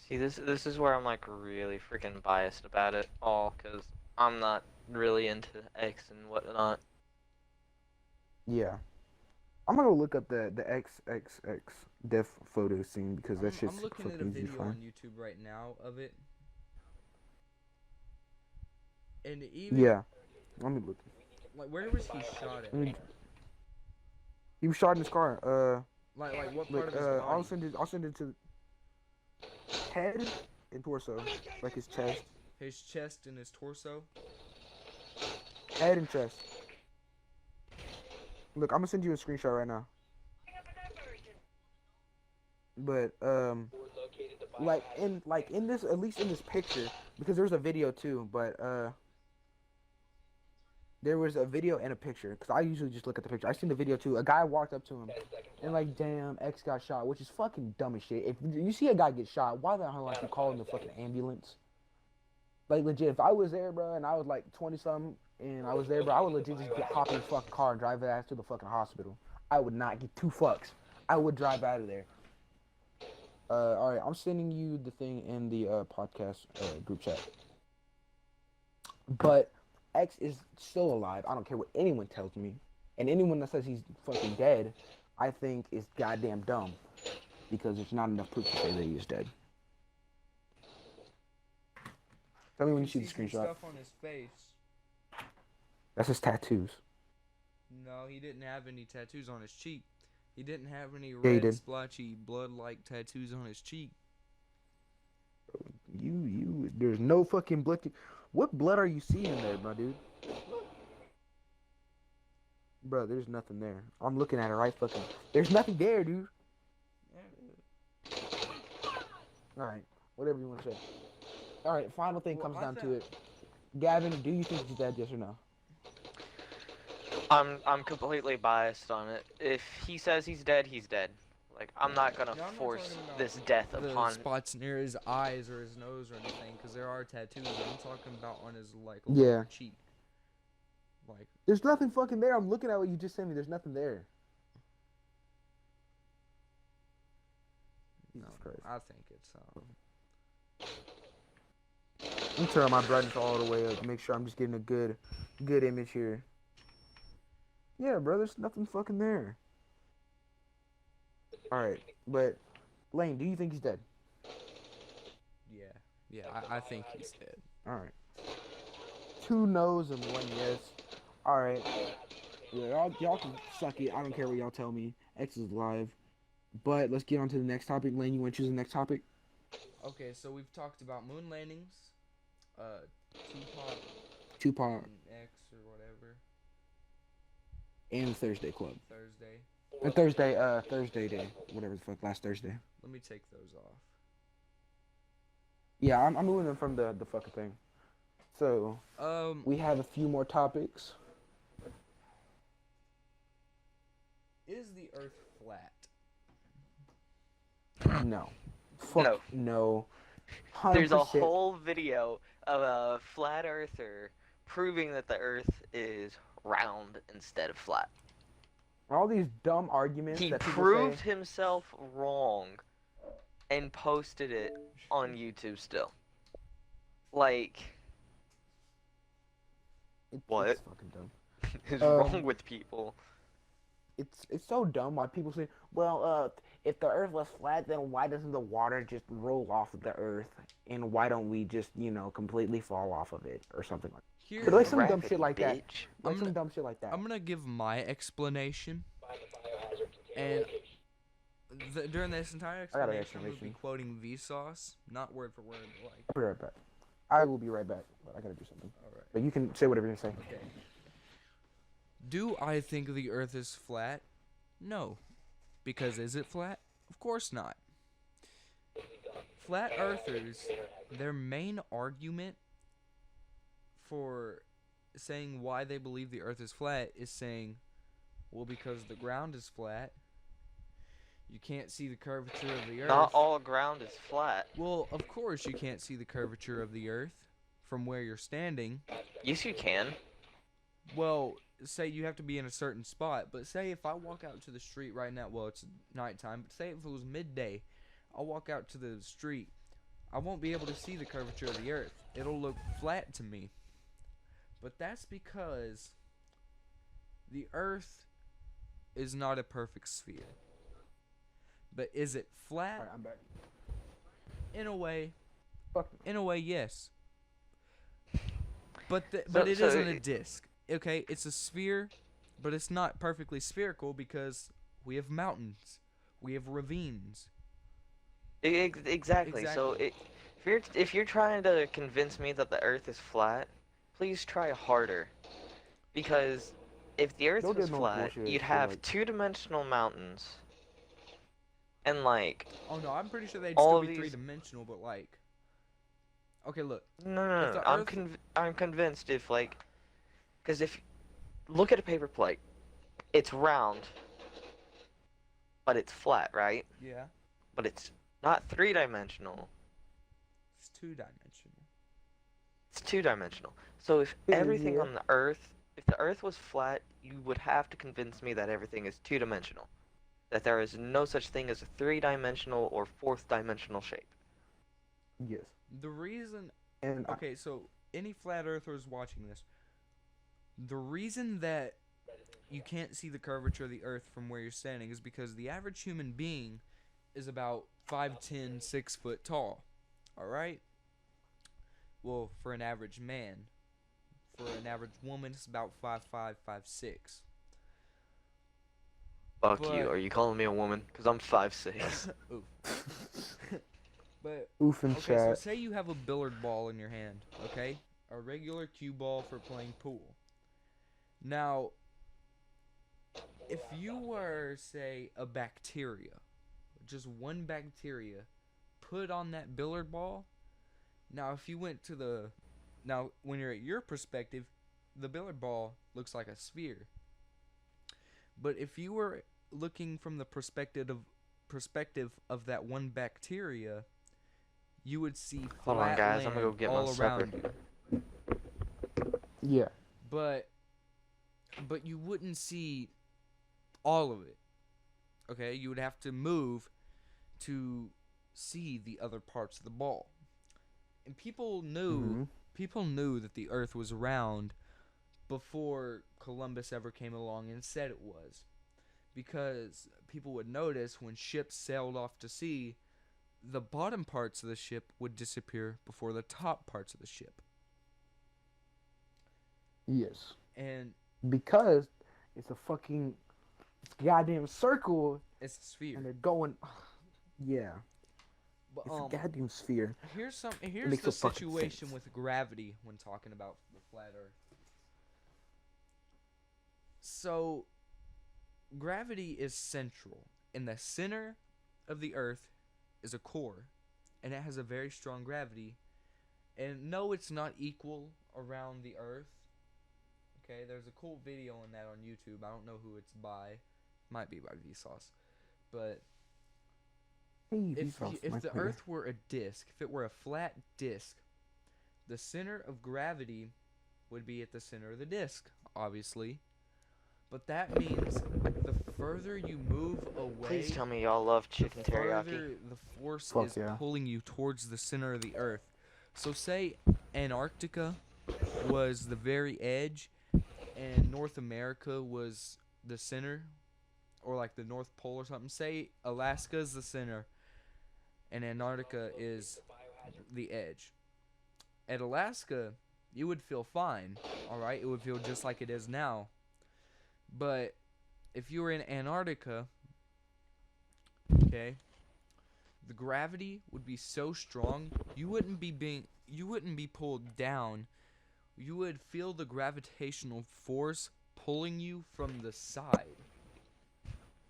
See, this is where I'm like really freaking biased about it all, because I'm not really into X and whatnot. Yeah. I'm gonna look up the XXX death photo scene because that shit's I'm looking at a fucking easy to video on find. YouTube right now of it, and even Yeah. Let me look. like where was he shot at? He was shot in his car. Like what part Look, of his body? I'll send it to head and torso, like his chest, His chest and his torso. head and chest. Look, I'm gonna send you a screenshot right now. But like in this, at least in this picture, because there's a video too. But there was a video and a picture. Because I usually just look at the picture. I seen the video too. A guy walked up to him and like, damn, X got shot, which is fucking dumb as shit. If you see a guy get shot, why the hell aren't you calling the fucking ambulance? Like legit, if I was there, bro, and I was like 20 something, and I was there, bro, I would legit just hop in the fucking car and drive his ass to the fucking hospital. I would not give two fucks. I would drive out of there. All right, I'm sending you the thing in the podcast group chat. But X is still alive. I don't care what anyone tells me, and anyone that says he's fucking dead, I think is goddamn dumb, because there's not enough proof to say that he is dead. Tell me when you see the some screenshot. Stuff on his face. That's his tattoos. No, he didn't have any tattoos on his cheek. He didn't have any he red, did. splotchy, blood-like tattoos on his cheek. There's no fucking blood. What blood are you seeing there, bro, dude? Bro, there's nothing there. I'm looking at it right fucking. There's nothing there, dude. Alright, whatever you want to say. Alright, final thing comes down to it. Gavin, do you think he's dead, yes or no? I'm completely biased on it. If he says he's dead, he's dead. Like, I'm not gonna No, I'm not force talking about this death The upon. spots near his eyes or his nose or anything, because there are tattoos. I'm talking about on his like Yeah. lower cheek. Like, There's nothing fucking there. I'm looking at what you just sent me. There's nothing there. no, Jesus Christ. I think it's Let me turn my brightness all the way up to make sure I'm just getting a good image here. Yeah, bro, there's nothing fucking there. Alright, but Lane, do you think he's dead? yeah, I think he's dead. Alright. 2 no's and 1 yes. Alright. Yeah, y'all can suck it. I don't care what y'all tell me. X is live. But let's get on to the next topic. Lane, you want to choose the next topic? Okay, so we've talked about moon landings, uh, Tupac Tupac and X or whatever, and the Thursday Club. Thursday. And Thursday day. Whatever the fuck, last Thursday. Let me take those off. Yeah, I'm moving them from the fucking thing. So, we have a few more topics. Is the Earth flat? No. Fuck no. 100%. There's a whole video of a flat earther proving that the Earth is round instead of flat. All these dumb arguments He that people proved say. himself wrong and posted it on YouTube still. Like, what? It's fucking dumb. is wrong with people? It's so dumb why people say, well, if the Earth was flat, then why doesn't the water just roll off of the Earth, and why don't we just completely fall off of it or something like that? Here, But like some dumb Gravity, shit like that. bitch. Like some dumb shit like that. I'm gonna give my explanation, Find the biohazard container and location. during this entire I got an explanation, I'm gonna be explanation. quoting Vsauce, not word for word, but like. I'll be right back. I will be right back, but I gotta do something. All right. But you can say whatever you say. Okay. Do I think the Earth is flat? No. Because is it flat? Of course not. Flat Earthers, their main argument for saying why they believe the Earth is flat is saying, well, because the ground is flat, you can't see the curvature of the Earth. Not all ground is flat. Well, of course you can't see the curvature of the Earth from where you're standing. Yes, you can. Well, say you have to be in a certain spot, but say if I walk out to the street right now, well, it's nighttime, but say if it was midday, I'll walk out to the street, I won't be able to see the curvature of the Earth. It'll look flat to me. But that's because the Earth is not a perfect sphere. But is it flat? Alright, I'm back. In a way, Fuck. yes. But it So isn't a disc. Okay, it's a sphere, but it's not perfectly spherical because we have mountains, we have ravines. Exactly. So if you're trying to convince me that the Earth is flat, please try harder. Because if the Earth Don't was get no flat, bullshit, you'd so, have like- two-dimensional mountains. And like, Oh no, I'm pretty sure they'd All still of be these- three-dimensional, but like, okay, look, no. If the I'm Earth- I'm convinced if like, because if look at a paper plate, it's round, but it's flat, right? yeah, But it's not three-dimensional. it's two-dimensional. It's two-dimensional. So if Yeah, everything yeah. on the Earth, if the Earth was flat, you would have to convince me that everything is two-dimensional. That there is no such thing as a three-dimensional or fourth-dimensional shape. Yes. The reason, And okay, so any flat earthers watching this, the reason that you can't see the curvature of the Earth from where you're standing is because the average human being is about 5'10", 6 foot tall. All right. Well, for an average man, for an average woman, it's about 5'5", 5'6". Fuck But- you. Are you calling me a woman? Because I'm 5'6". Ooh. But oof and okay, so chat. say you have a billiard ball in your hand, okay? A regular cue ball for playing pool. Now, if you were, say, a bacteria, just one bacteria, put on that billiard ball, now if you went to the, now when you're at your perspective, the billiard ball looks like a sphere. But if you were looking from the perspective of that one bacteria, you would see Hold on, flat guys, I'm land gonna go get my all around supper. you. Yeah. But you wouldn't see all of it. Okay, you would have to move to see the other parts of the ball. And people knew that the Earth was round before Columbus ever came along and said it was. Because people would notice when ships sailed off to sea, the bottom parts of the ship would disappear before the top parts of the ship. Yes. And Because It's a fucking goddamn circle, It's a sphere. and they're going. Yeah, But it's a goddamn sphere. here's makes the no fucking situation sense. with gravity when talking about the flat Earth. So gravity is central. In the center of the Earth is a core, and it has a very strong gravity. And no, it's not equal around the Earth. Okay, there's a cool video on that on YouTube. I don't know who it's by. Might be by Vsauce. But Hey, if the Earth were a disc, if it were a flat disc, the center of gravity would be at the center of the disc, obviously. But that means the further you move away, Please tell me y'all love chicken the teriyaki. further the force Fuck is yeah. pulling you towards the center of the Earth. So say Antarctica was the very edge, and North America was the center, or like the North Pole or something. Say Alaska is the center, and Antarctica is the edge. At Alaska, you would feel fine, alright? It would feel just like it is now. But if you were in Antarctica, okay, the gravity would be so strong, you wouldn't be pulled down. You would feel the gravitational force pulling you from the side.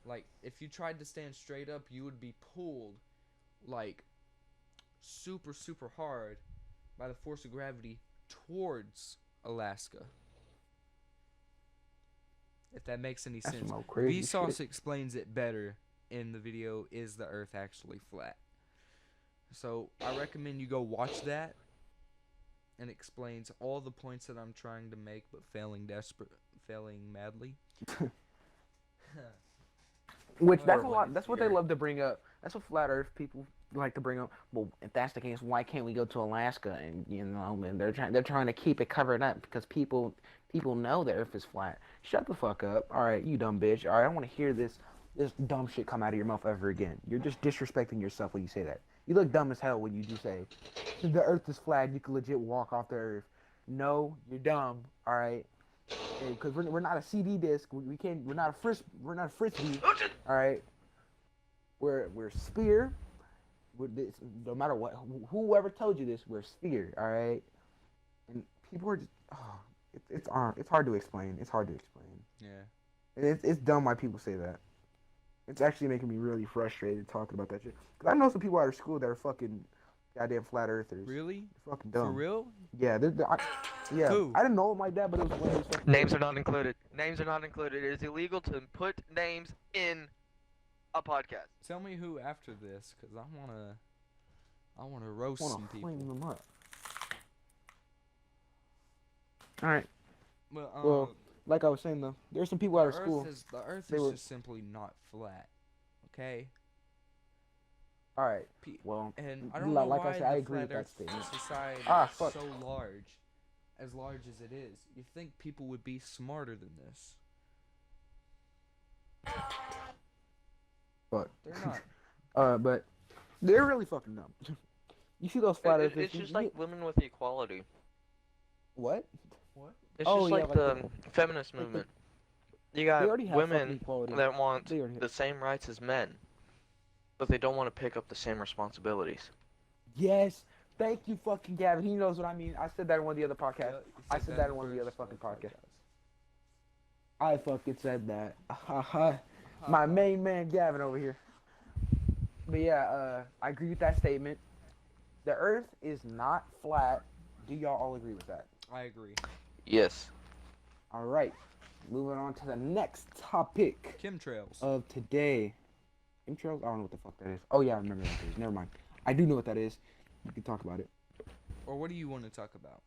Like, if you tried to stand straight up, you would be pulled, like, super, super hard by the force of gravity towards Alaska. If that makes any That's sense. some crazy Vsauce shit. explains it better in the video, Is the Earth Actually Flat? So, I recommend you go watch that. And explains all the points that I'm trying to make, but failing madly. Which that's a Horribly lot. That's what they inferior. love to bring up. That's what flat Earth people like to bring up. Well, if that's the case, why can't we go to Alaska? And and they're trying to keep it covered up because people know the Earth is flat. Shut the fuck up. All right, you dumb bitch. All right, I don't want to hear this dumb shit come out of your mouth ever again. You're just disrespecting yourself when you say that. You look dumb as hell when you do say the Earth is flat. You can legit walk off the Earth. No, you're dumb. All right. Because we're not a CD disc. We can't. We're not a frisbee. All right. We're sphere. No matter what, whoever told you this, we're sphere. All right. And people are just. Oh, it's hard to explain. It's hard to explain. Yeah. It's dumb why people say that. It's actually making me really frustrated talking about that shit. Cause I know some people out of school that are fucking goddamn flat earthers. Really? They're fucking dumb. For real? Yeah, yeah. Who? I didn't know them like that, but it was one of those fucking Names are not included. Names are not included. It is illegal to put names in a podcast. Tell me who after this, cause I wanna roast some people. flame them up. All right. Well, Like I was saying though, there's some people out of school. The Earth they is were- just simply not flat. Okay. All right. Pe- Well, And I don't know like I why said, I the agree flat with that Earth statement. society Ah, is fuck. so large, as large as it is. You think people would be smarter than this? But They're not. but they're really fucking dumb. You see those flat earthers? It's just like women with equality. what? What? It's Oh, just yeah, like like the feminist like the- movement. You They got already have fucking women equality. that want They already the same rights as men, but they don't want to pick up the same responsibilities. Yes. Thank you, fucking Gavin. He knows what I mean. I said that in one of the other podcasts. Yeah, you I said that in one of the other first fucking podcasts. podcast. I fucking said that. My main man Gavin over here. But yeah, I agree with that statement. The Earth is not flat. Do y'all all agree with that? I agree. Yes. All right. Moving on to the next topic Chemtrails. of today. Chemtrails? I don't know what the fuck that is. Oh yeah, I remember what that is. Never mind. I do know what that is. We can talk about it. Or what do you want to talk about?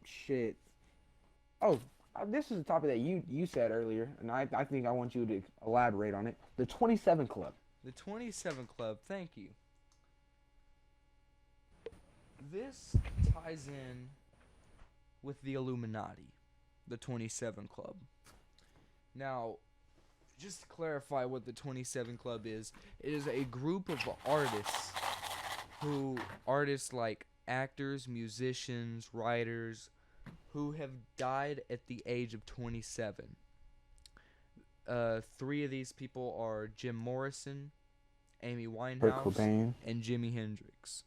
Shit. Oh, this is a topic that you said earlier, and I think I want you to elaborate on it. The 27 Club. The 27 Club, thank you. This ties in with the Illuminati, the 27 Club. Now, just to clarify what the 27 Club is, it is a group of artists like actors, musicians, writers, who have died at the age of 27. Three of these people are Jim Morrison, Amy Kurt Winehouse, Cobain. and Jimi Hendrix.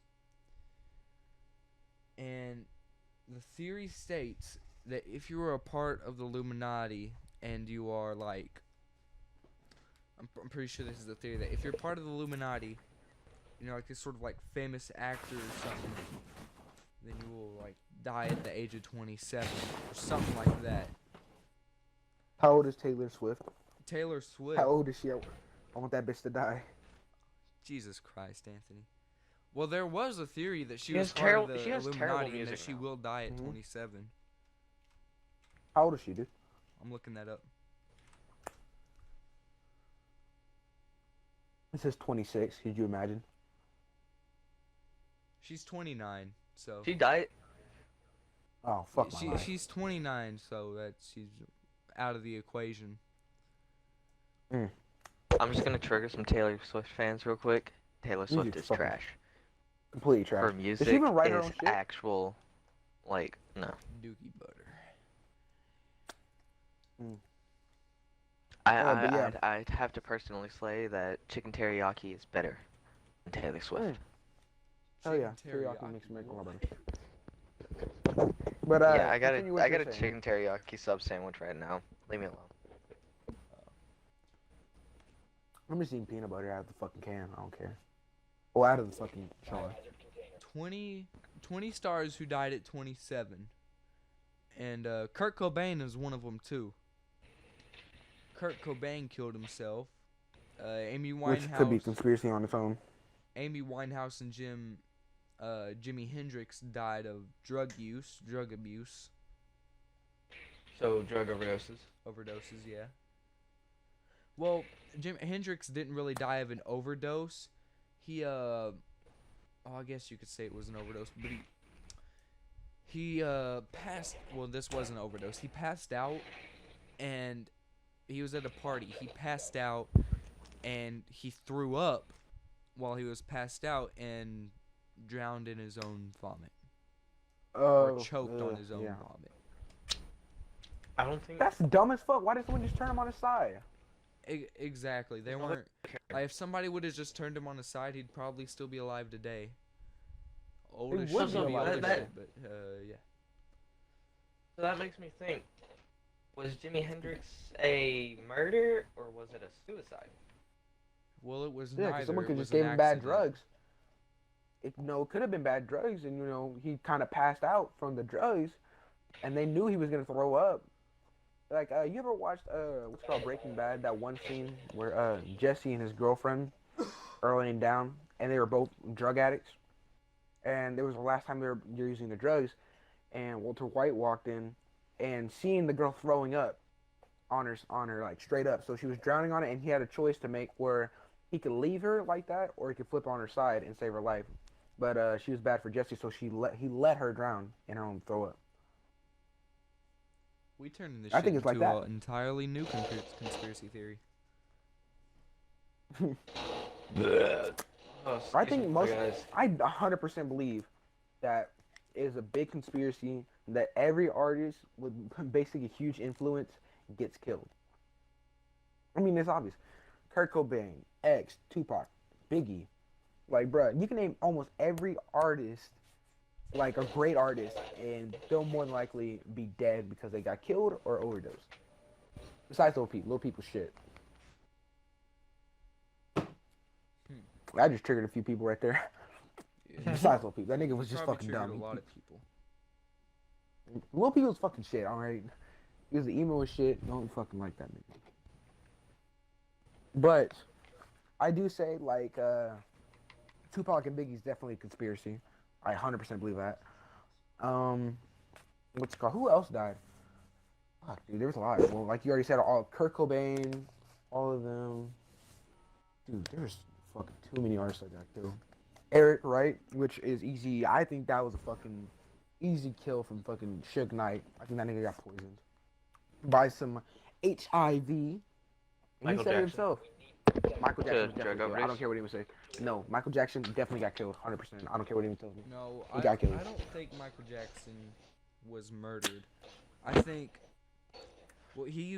And the theory states that if you are a part of the Illuminati and you are like, I'm pretty sure this is the theory, that if you're part of the Illuminati, you know, like this sort of like famous actor or something, then you will like die at the age of 27 or something like that. How old is Taylor Swift? Taylor Swift. How old is she? I want that bitch to die. Jesus Christ, Anthony. Well, there was a theory that she She was has part terrible- of the she has terrible Illuminati and that music she now. will die at Mhm. 27. How old is she, dude? I'm looking that up. It says 26. Could you imagine? She's 29, so She died. Oh, fuck my life. she's 29, so that she's out of the equation. I'm just gonna trigger some Taylor Swift fans real quick. Taylor You Swift is fucking trash. Completely trash. Her music Does she even write her is own shit? actual, like, no. Dookie butter. but yeah. I'd have to personally say that chicken teriyaki is better than Taylor Swift. Oh yeah, Chicken teriyaki makes America a lot better. But Yeah, I got continue what I you're got a saying. chicken teriyaki sub sandwich right now. Leave me alone. I'm just eating peanut butter out of the fucking can. I don't care. Oh, out of the fucking jar. 20 stars who died at 27. And Kurt Cobain is one of them too. Kurt Cobain killed himself. Amy Which could be Winehouse, conspiracy on its own. Amy Winehouse and Jimi Hendrix died of drug abuse, So drug overdoses. overdoses. Yeah. Well, Jimi Hendrix didn't really die of an overdose. He I guess you could say it was an overdose, but he passed. Well, this was an overdose. He passed out, and he was at a party. He passed out, and he threw up while he was passed out and drowned in his own vomit, or choked on his own yeah. vomit. I don't think That's dumb as fuck. Why did someone just turn him on his side? Exactly. They Well, weren't. Like, if somebody would have just turned him on his side, he'd probably still be alive today. Old He as would shit, be alive today. but yeah. So that makes me think, was Jimi Hendrix a murder or was it a suicide? Well, it was Yeah, neither. because someone It could was just give an him bad accident. drugs. It could have been bad drugs, and he kind of passed out from the drugs, and they knew he was gonna throw up. Like, you ever watched what's called Breaking Bad? That one scene where Jesse and his girlfriend are laying down, and they were both drug addicts, and it was the last time they're using the drugs, and Walter White walked in, and seeing the girl throwing up on her like straight up, so she was drowning on it, and he had a choice to make where he could leave her like that, or he could flip on her side and save her life. But she was bad for Jesse, so he let her drown in her own throw up. We turned this I shit think it's like into that. an entirely new conspiracy theory. Oh, I think excuse me, most, guys. I 100% believe that is a big conspiracy that every artist with basically a huge influence gets killed. I mean, it's obvious. Kurt Cobain, X, Tupac, Biggie. Like, bruh, you can name almost every artist, like a great artist, and they'll more than likely be dead because they got killed or overdosed. Besides little people shit. I just triggered a few people right there. Yeah. Besides little people, that nigga was just Probably fucking triggered dumb. a lot of people. Little people's fucking shit, alright? He was the emo and shit. Don't fucking like that nigga. But I do say, like, Tupac and Biggie's definitely a conspiracy. I 100% believe that. What's it called? Who else died? Fuck, dude, there was a lot. Well, like you already said, all Kurt Cobain, all of them. Dude, there's fucking too many artists like that killed. Eric Wright, which is easy. I think that was a fucking easy kill from fucking Suge Knight. I think that nigga got poisoned by some HIV. And Michael he said it Jackson. himself. Michael Jackson was drug definitely killed. I overdose? don't care what anyone says. No, Michael Jackson definitely got killed, 100%. I don't care what anyone tells me. No, He got I killed. don't think Michael Jackson was murdered. I think. Well, he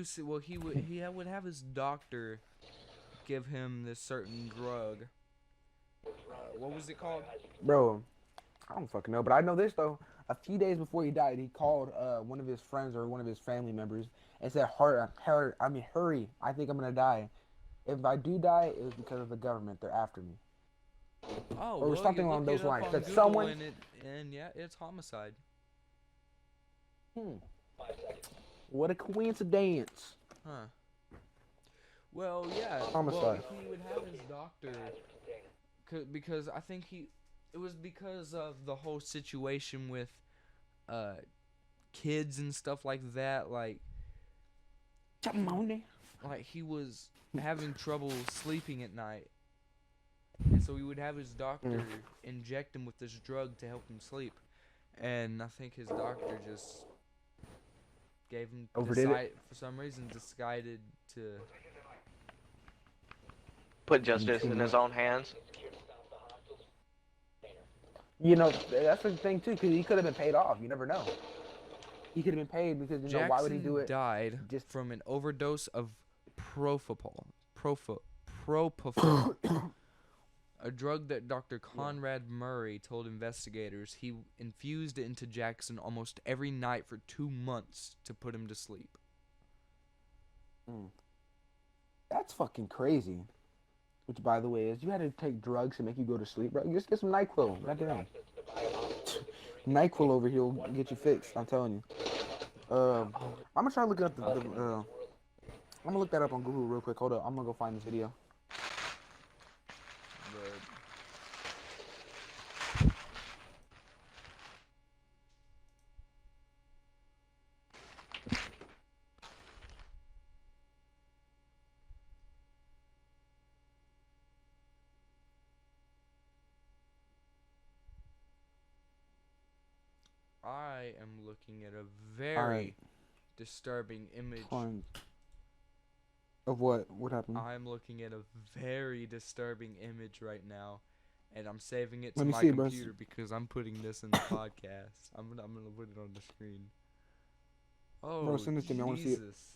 would have his doctor give him this certain drug. What was it called? Bro, I don't fucking know, but I know this though. A few days before he died, he called one of his friends or one of his family members and said, hurry, I think I'm gonna die. If I do die, it was because of the government. They're after me." Oh, Or well, something you along look those it up lines. on That Google someone. and yeah, it's homicide. Hmm. What a coincidence. Huh. Well, yeah. Well, Homicide. he would have his doctor, because I think it was because of the whole situation with, kids and stuff like that. Like he was having trouble sleeping at night, and so he would have his doctor inject him with this drug to help him sleep. And I think his doctor just gave him Overdid it? for some reason decided to. Put justice in his own hands. You know, that's the thing too, because he could have been paid off. You never know. He could have been paid because Jackson why would he do it? died Just from an overdose of propofol, propofol, a drug that Dr. Conrad Murray told investigators he infused into Jackson almost every night for 2 months to put him to sleep. That's fucking crazy. Which, by the way, is you had to take drugs to make you go to sleep, bro. Just get some NyQuil. Goddamn. NyQuil over here will get you fixed. I'm telling you. I'm gonna try to look up I'm gonna look that up on Google real quick. Hold up. I'm gonna go find this video. I am looking at a very Alright. disturbing image. Of what? What happened? I'm looking at a very disturbing image right now, and I'm saving it to Let me my see it, bro. computer because I'm putting this in the podcast. I'm gonna put it on the screen. Oh, Bro, send it to me. I wanna see it. Jesus.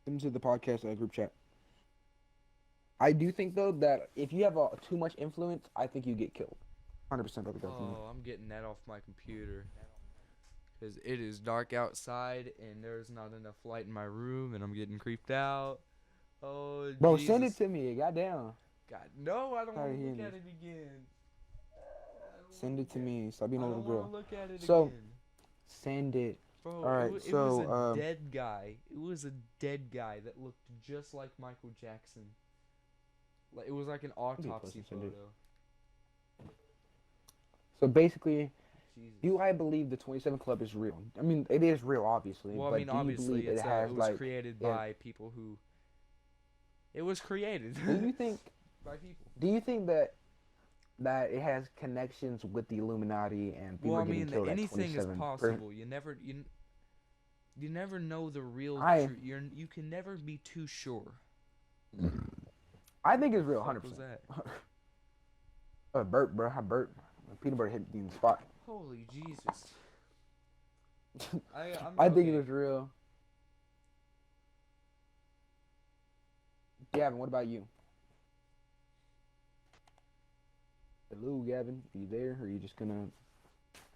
Send to the podcast group chat. I do think though that if you have too much influence, I think you get killed. 100% of the time. Oh, I'm getting that off my computer. Because it is dark outside and there's not enough light in my room and I'm getting creeped out. Oh, Bro, Jesus. send it to me. Goddamn. God, no, I don't want to Sorry, look Henry. at it again. Send it to me. Stop being a I little don't want girl. to look at it So- again. Send it. Bro, Alright, it so, was a dead guy. It was a dead guy that looked just like Michael Jackson. Like, it was like an autopsy send it. photo. So basically, Jesus. do I believe the 27 Club is real? I mean, it is real, obviously. Well, but I mean, do you obviously, believe it has it was like? created yeah. by people who. It was created. Do you think? by people? Do you think that it has connections with the Illuminati and people Well, I getting mean, killed at anything is 27? possible. You never know the real I- truth. You can never be too sure. I think it's real, What 100%. was that? Burp, bro. I burp. Peanut butter hit me in the spot. Holy Jesus! I'm I think it okay. was real. Gavin, what about you? Hello, Gavin. Are you there? Or are you just gonna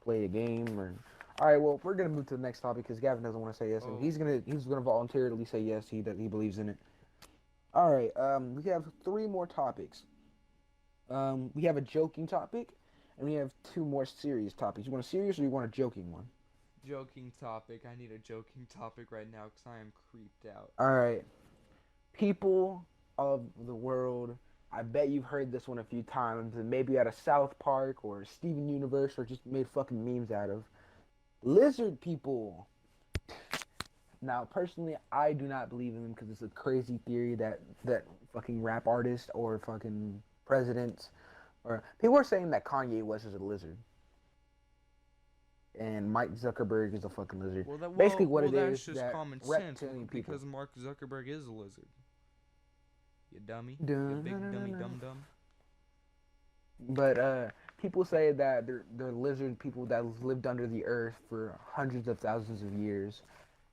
play a game? Or all right. Well, we're gonna move to the next topic because Gavin doesn't want to say yes, and Oh. he's gonna voluntarily say yes. He believes in it. All right. We have 3 more topics. We have a joking topic, and we have 2 more serious topics. You want a serious or you want a joking one? Joking topic. I need a joking topic right now because I am creeped out. All right. People of the world, I bet you've heard this one a few times, and maybe at a South Park or Steven Universe, or just made fucking memes out of. Lizard people. Now, personally, I do not believe in them because it's a crazy theory that fucking rap artists or fucking presidents, or people are saying that Kanye West is a lizard. And Mike Zuckerberg is a fucking lizard. Basically what it that's is just that common sense reptilian people- because Mark Zuckerberg is a lizard. You dummy. Dun, You big dun, dun, dummy dun. dum dum. But people say that they're lizard people that lived under the earth for hundreds of thousands of years,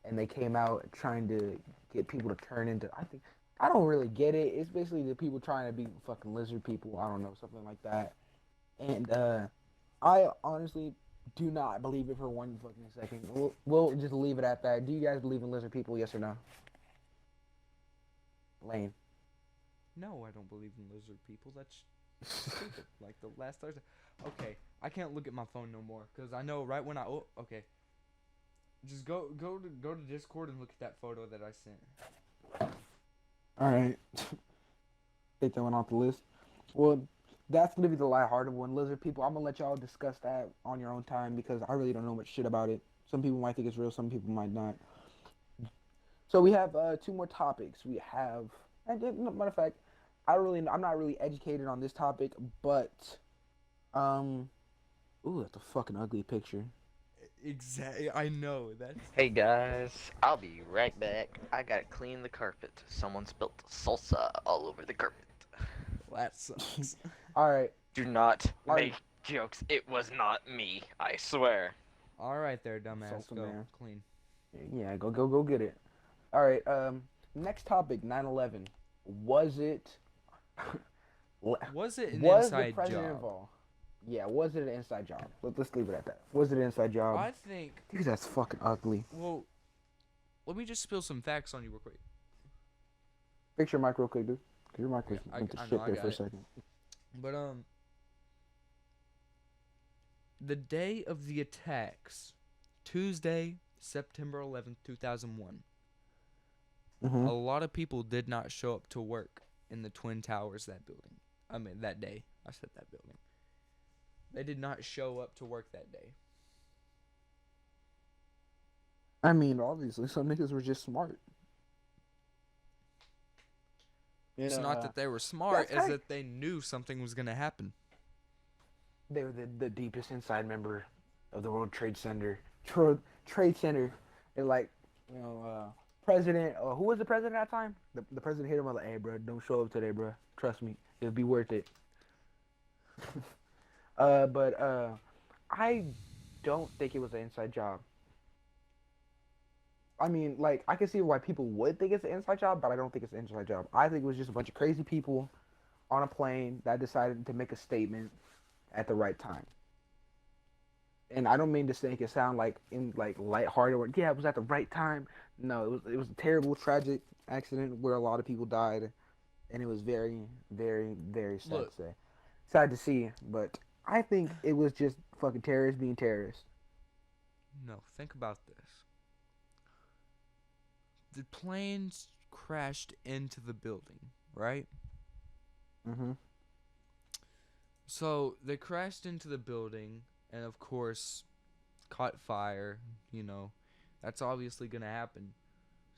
and they came out trying to get people to turn into. I don't really get it. It's basically the people trying to be fucking lizard people. I don't know, something like that. And I honestly do not believe it for one fucking second. We'll just leave it at that. Do you guys believe in lizard people? Yes or no? Lane. No, I don't believe in lizard people. That's stupid. Like the last Thursday. Okay, I can't look at my phone no more because I know right when I. Oh, okay. Just go to Discord and look at that photo that I sent. All right. Take that one off the list. Well, that's gonna be the lighthearted one. Lizard people. I'm gonna let y'all discuss that on your own time because I really don't know much shit about it. Some people might think it's real. Some people might not. So we have two more topics. We have, and matter of fact, I'm not really educated on this topic, but, ooh, that's a fucking ugly picture. Exactly. I know that's. Hey guys, I'll be right back. I gotta clean the carpet. Someone spilled salsa all over the carpet. That sucks. All right. Do not Are- make jokes. It was not me. I swear. All right, there, dumbass. Salsa Go man. clean. Yeah, go get it. All right. Next topic, 9/11. Was it? Was it an was the inside president job? involved? Yeah, was it an inside job? Let's leave it at that. Was it an inside job? I think. Dude, that's fucking ugly. Well, let me just spill some facts on you real quick. Fix your mic real quick, dude. 'Cause your mic was I went to know, shit I there got for a it. second. But the day of the attacks, Tuesday, September 11th, 2001. Mm-hmm. A lot of people did not show up to work in the Twin Towers that day. I said that building. They did not show up to work that day. I mean, obviously, some niggas were just smart. It's not that they were smart, that's it's right. that they knew something was going to happen. They were the deepest inside member of the World Trade Center. Trade Center. And like, president, who was the president at that time? The president hit him like, hey, bro, don't show up today, bro. Trust me, it'll be worth it. But I don't think it was an inside job. I mean, like, I can see why people would think it's an inside job, but I don't think it's an inside job. I think it was just a bunch of crazy people on a plane that decided to make a statement at the right time. And I don't mean to make it sound like lighthearted or yeah, it was at the right time. No, it was a terrible, tragic accident where a lot of people died, and it was very, very, very sad Look. to say. Sad to see, but I think it was just fucking terrorists being terrorists. No, think about this. The planes crashed into the building, right? Mm-hmm. So they crashed into the building and, of course, caught fire. That's obviously going to happen.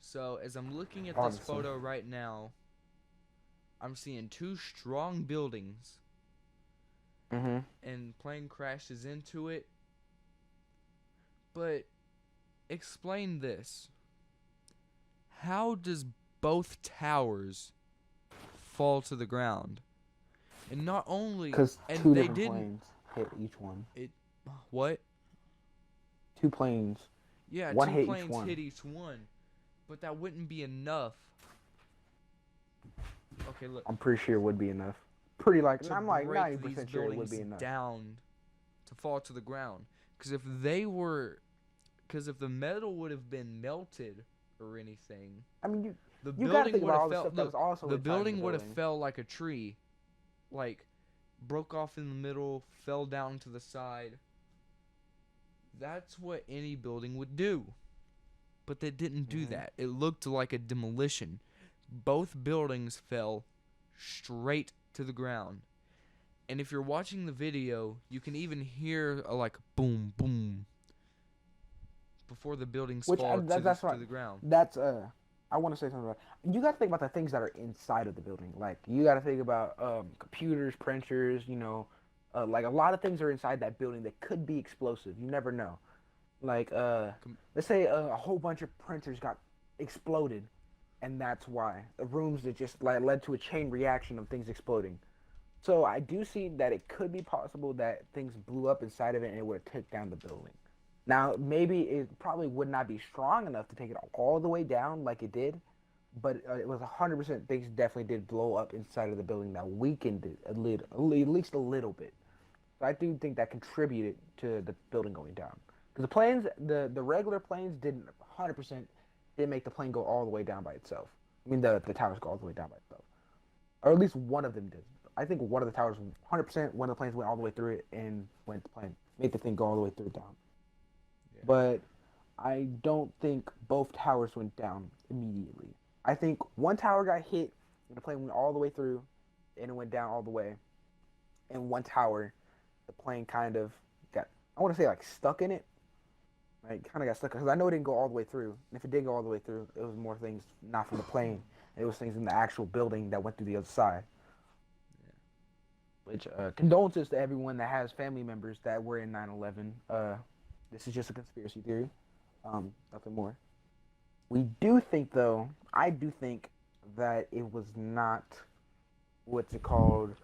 So as I'm looking at this Obviously. photo right now, I'm seeing two strong buildings Mm-hmm. and plane crashes into it. But explain this. How does both towers fall to the ground? And not only Because and two they different didn't planes hit each one. what? Two planes. Yeah, One two hit each planes one. hit each one. But that wouldn't be enough. Okay, look. I'm pretty sure it would be enough. I'm like break these 90% sure it would buildings be enough. down to fall to the ground. Because if the metal would have been melted or anything, I mean, the you gotta building think would about all have the fell. stuff that was Look, also the inside building would have building. fell like a tree, like broke off in the middle, fell down to the side. That's what any building would do. But they didn't do Mhm. that. It looked like a demolition. Both buildings fell straight to the ground. And if you're watching the video, you can even hear a boom, boom before the buildings Which fall that's to right. the ground. That's I want to say something about. You got to think about the things that are inside of the building. Like you got to think about computers, printers. Like a lot of things are inside that building that could be explosive. You never know. Like let's say a whole bunch of printers got exploded, and that's why the rooms that just led to a chain reaction of things exploding. So I do see that it could be possible that things blew up inside of it and it would have took down the building. Now, maybe it probably would not be strong enough to take it all the way down like it did, but it was 100% things definitely did blow up inside of the building that weakened it at least a little bit. So I do think that contributed to the building going down. Because the planes, the regular planes didn't 100% didn't make the plane go all the way down by itself. I mean the towers go all the way down by itself, or at least one of them did. I think one of the towers, 100%, one of the planes went all the way through it and went the plane made the thing go all the way through down. Yeah. But I don't think both towers went down immediately. I think one tower got hit and the plane went all the way through and it went down all the way. And one tower, the plane kind of got, I want to say like stuck in it. Like kind of got stuck because I know it didn't go all the way through. And if it did go all the way through, it was more things not from the plane. It was things in the actual building that went through the other side. Which condolences to everyone that has family members that were in 9/11. This is just a conspiracy theory, nothing more. We do think, though, I do think that it was not what's it called?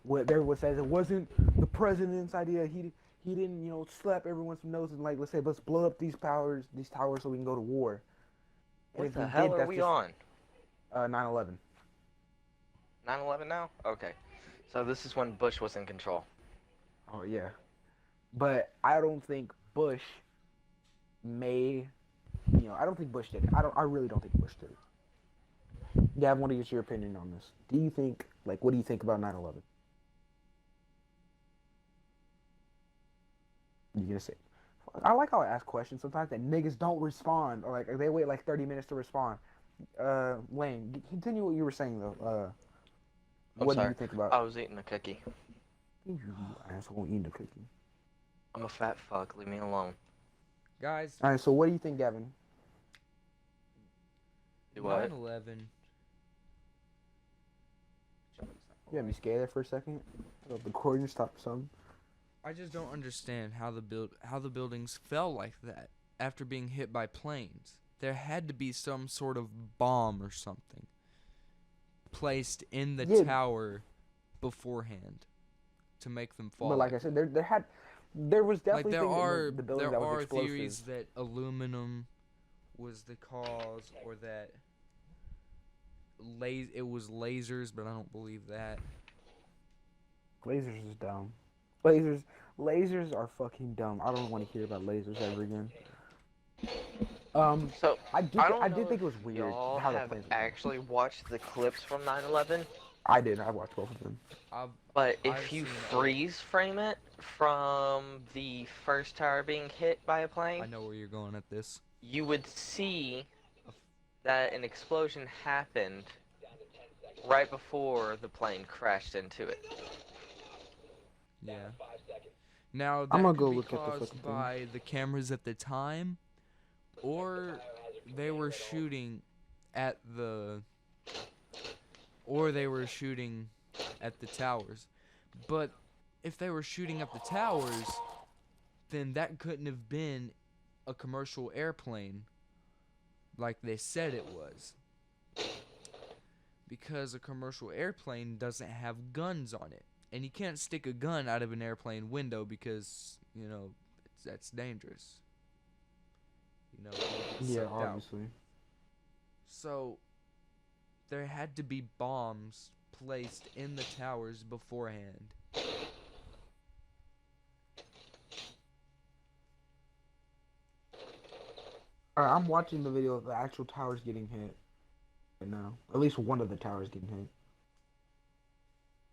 What everyone says it wasn't the president's idea. He didn't slap everyone's nose and like let's blow up these towers so we can go to war. And What if the he hell did, are that's we just on? 9/11. 9/11 now? Okay. So this is when Bush was in control. Oh yeah, but I don't think Bush may. I don't think Bush did it. I really don't think Bush did it. Yeah, I want to get your opinion on this. Do you think, what do you think about 9/11? You gonna say? I like how I ask questions sometimes that niggas don't respond, or like they wait like 30 minutes to respond. Lane, continue what you were saying though. I'm What do sorry. you think about? I was eating a cookie. You asshole eating a cookie. I'm a fat fuck. Leave me alone. Guys, All right, so what do you think, Gavin? Do what? 9/11. You had me scared there for a second. The recording stopped some. I just don't understand how the buildings fell like that after being hit by planes. There had to be some sort of bomb or something placed in the Yeah. tower beforehand to make them fall. But like I said, there was like definitely there things are in the building there that was are explosive. theories that aluminum was the cause, or that it was lasers, but I don't believe that. Lasers is dumb. Lasers are fucking dumb. I don't want to hear about lasers ever again. So I did think it was weird y'all how the have planes. actually watched the clips from 9/11. I did. I watched both of them. But I've if you seen it. freeze frame it from the first tower being hit by a I plane, know where you're going at this. you would see that an explosion happened right before the plane crashed into it. Yeah. Now that I'm gonna could go be look at the caused fucking thing. by the cameras at the time, or they were shooting at the towers. But if they were shooting at the towers, then that couldn't have been a commercial airplane like they said it was. Because a commercial airplane doesn't have guns on it. And you can't stick a gun out of an airplane window because, that's dangerous. It'll get Yeah, sucked out. obviously. So, there had to be bombs placed in the towers beforehand. Alright, I'm watching the video of the actual towers getting hit right now. At least one of the towers getting hit.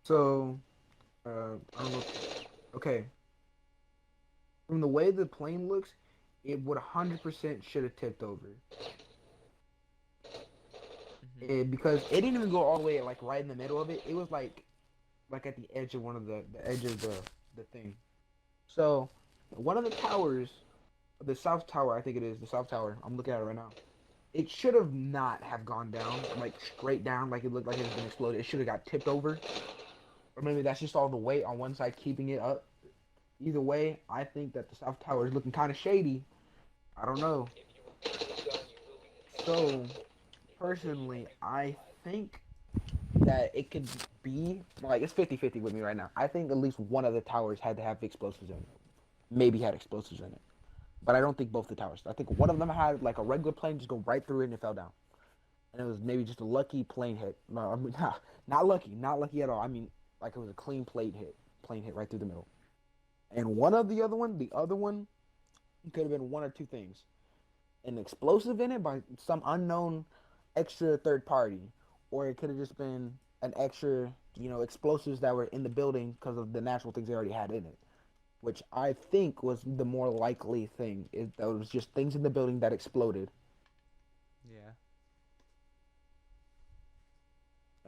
So, I don't know. Okay. From the way the plane looks, it would 100% should have tipped over. Because it didn't even go all the way right in the middle of it. It was like at the edge of the edge of the thing. So one of the towers, the south tower, I think it is the south tower. I'm looking at it right now. It should have not have gone down straight down like it looked like it's been exploded. It should have got tipped over, or maybe that's just all the weight on one side keeping it up. Either way, I think that the south tower is looking kind of shady. I don't know. So personally, I think that it could be like it's 50-50 with me right now. I think at least one of the towers had to have explosives in it. Maybe had explosives in it. But I don't think both the towers. I think one of them had like a regular plane just go right through it and it fell down. And it was maybe just a lucky plane hit. No, I mean, not lucky at all. I mean, like it was a clean plane hit right through the middle. And the other one could have been one or two things: an explosive in it by some unknown extra third party, or it could have just been an extra, explosives that were in the building because of the natural things they already had in it. Which I think was the more likely thing. That was just things in the building that exploded. Yeah.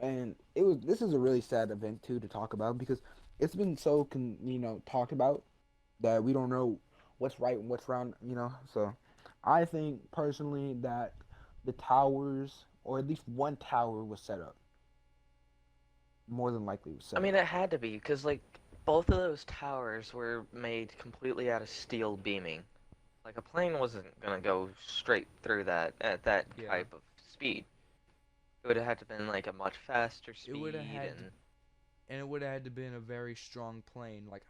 And this is a really sad event too to talk about because it's been so talked about that we don't know what's right and what's wrong. So I think personally that the towers, or at least one tower, was set up. More than likely was set I up. mean, it had to be, because, like, both of those towers were made completely out of steel beaming. Like, a plane wasn't gonna go straight through that at that Yeah. type of speed. It would have had to been, like, a much faster speed, It would have had, and... and it would have had to been a very strong plane. Like,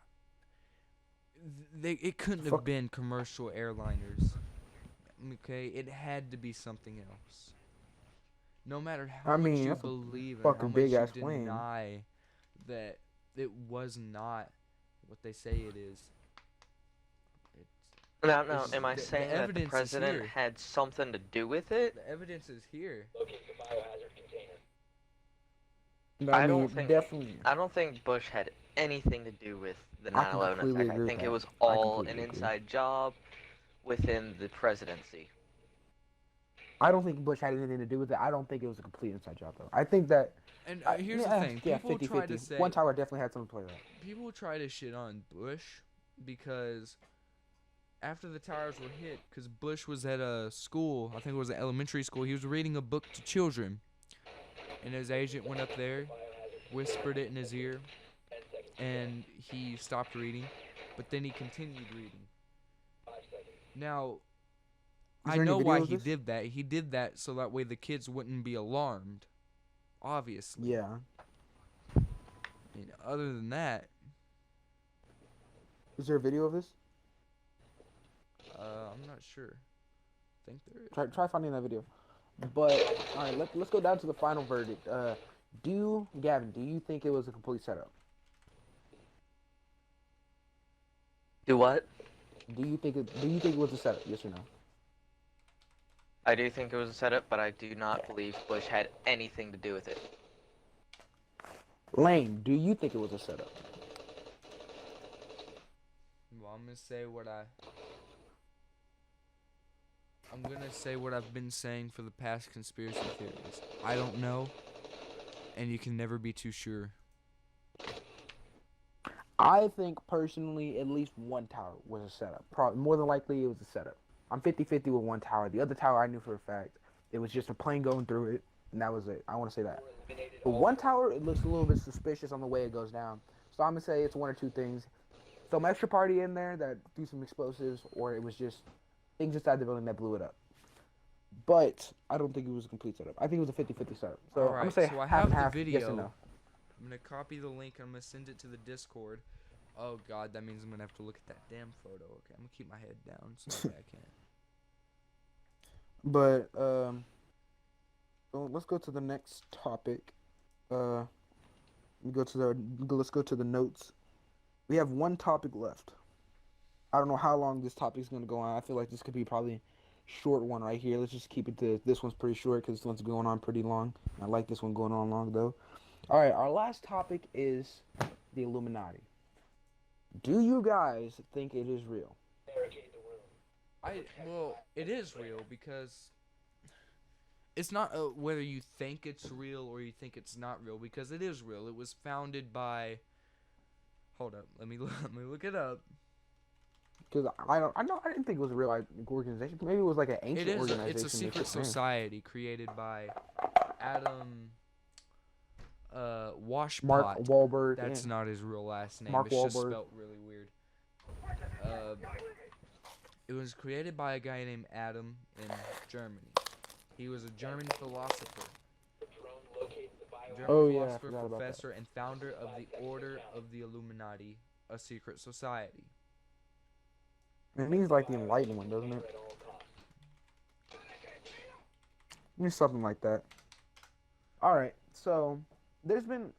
it couldn't have been commercial airliners. Okay, it had to be something else. No matter how much you that's a believe and how fucking much big you ass plane. deny that it was not what they say it is. No, It's- am I the saying that the evidence is president here. had something to do with it? The evidence is here. Locate the biohazard container. I mean, don't think- definitely. I don't think Bush had anything to do with the I can 9/11 completely attack. I agree with think it that. was I all an completely agree. inside job within the presidency. I don't think Bush had anything to do with it. I don't think it was a complete inside job though. I think that. And I- here's yeah, the thing: yeah, people try to 50-50. say One tower definitely had something to play with that. people try to shit on Bush because after the towers were hit, because Bush was at a school, I think it was an elementary school, he was reading a book to children, and his agent went up there, whispered it in his ear, and he stopped reading, but then he continued reading. Now, Is I there any know video why of he this? did that. He did that so that way the kids wouldn't be alarmed. Obviously. Yeah. I mean, other than that, Is there a video of this? I'm not sure. I think there is. Try finding that video. But all right, let's go down to the final verdict. Gavin, do you think it was a complete setup? Do what? Do you think it was a setup? Yes or no? I do think it was a setup, but I do not believe Bush had anything to do with it. Lane, do you think it was a setup? Well, I'm gonna say what I've been saying for the past conspiracy theories. I don't know, and you can never be too sure. I think personally, at least one tower was a setup. Probably more than likely, it was a setup. I'm 50-50 with one tower. The other tower, I knew for a fact it was just a plane going through it, and that was it. I want to say that. But one tower, it looks a little bit suspicious on the way it goes down. So I'm gonna say it's one or two things. Some extra party in there that threw some explosives, or it was just things inside the building that blew it up. But I don't think it was a complete setup. I think it was a 50-50 setup. So I'm gonna Alright, say so I half have and the half. video. Yes and no. I'm gonna copy the link. I'm gonna send it to the Discord. Oh God, that means I'm gonna have to look at that damn photo. Okay, I'm gonna keep my head down so that I can't. But well, let's go to the next topic. Let's go to the notes. We have one topic left. I don't know how long this topic is gonna go on. I feel like this could be probably a short one right here. Let's just keep it to this one's pretty short because this one's going on pretty long. I like this one going on long though. All right, our last topic is the Illuminati. Do you guys think it is real? Barricade the room. Well, it is real because it's not whether you think it's real or you think it's not real, because it is real. It was founded by. Hold up, let me look it up. Because I didn't think it was a real organization. Maybe it was like an It ancient is. organization. It's a that secret just ran. society created by Adam. Washpot. Mark Wahlberg. That's yeah. not his real last name. Mark It's just Wahlberg. spelt really weird. It was created by a guy named Adam in Germany. He was a German philosopher. The drone located the German Oh yeah, I philosopher, forgot about that. professor, and founder of the Order of the Illuminati, a secret society. It means like the enlightened one, doesn't it? It means something like that. All right, so there's been,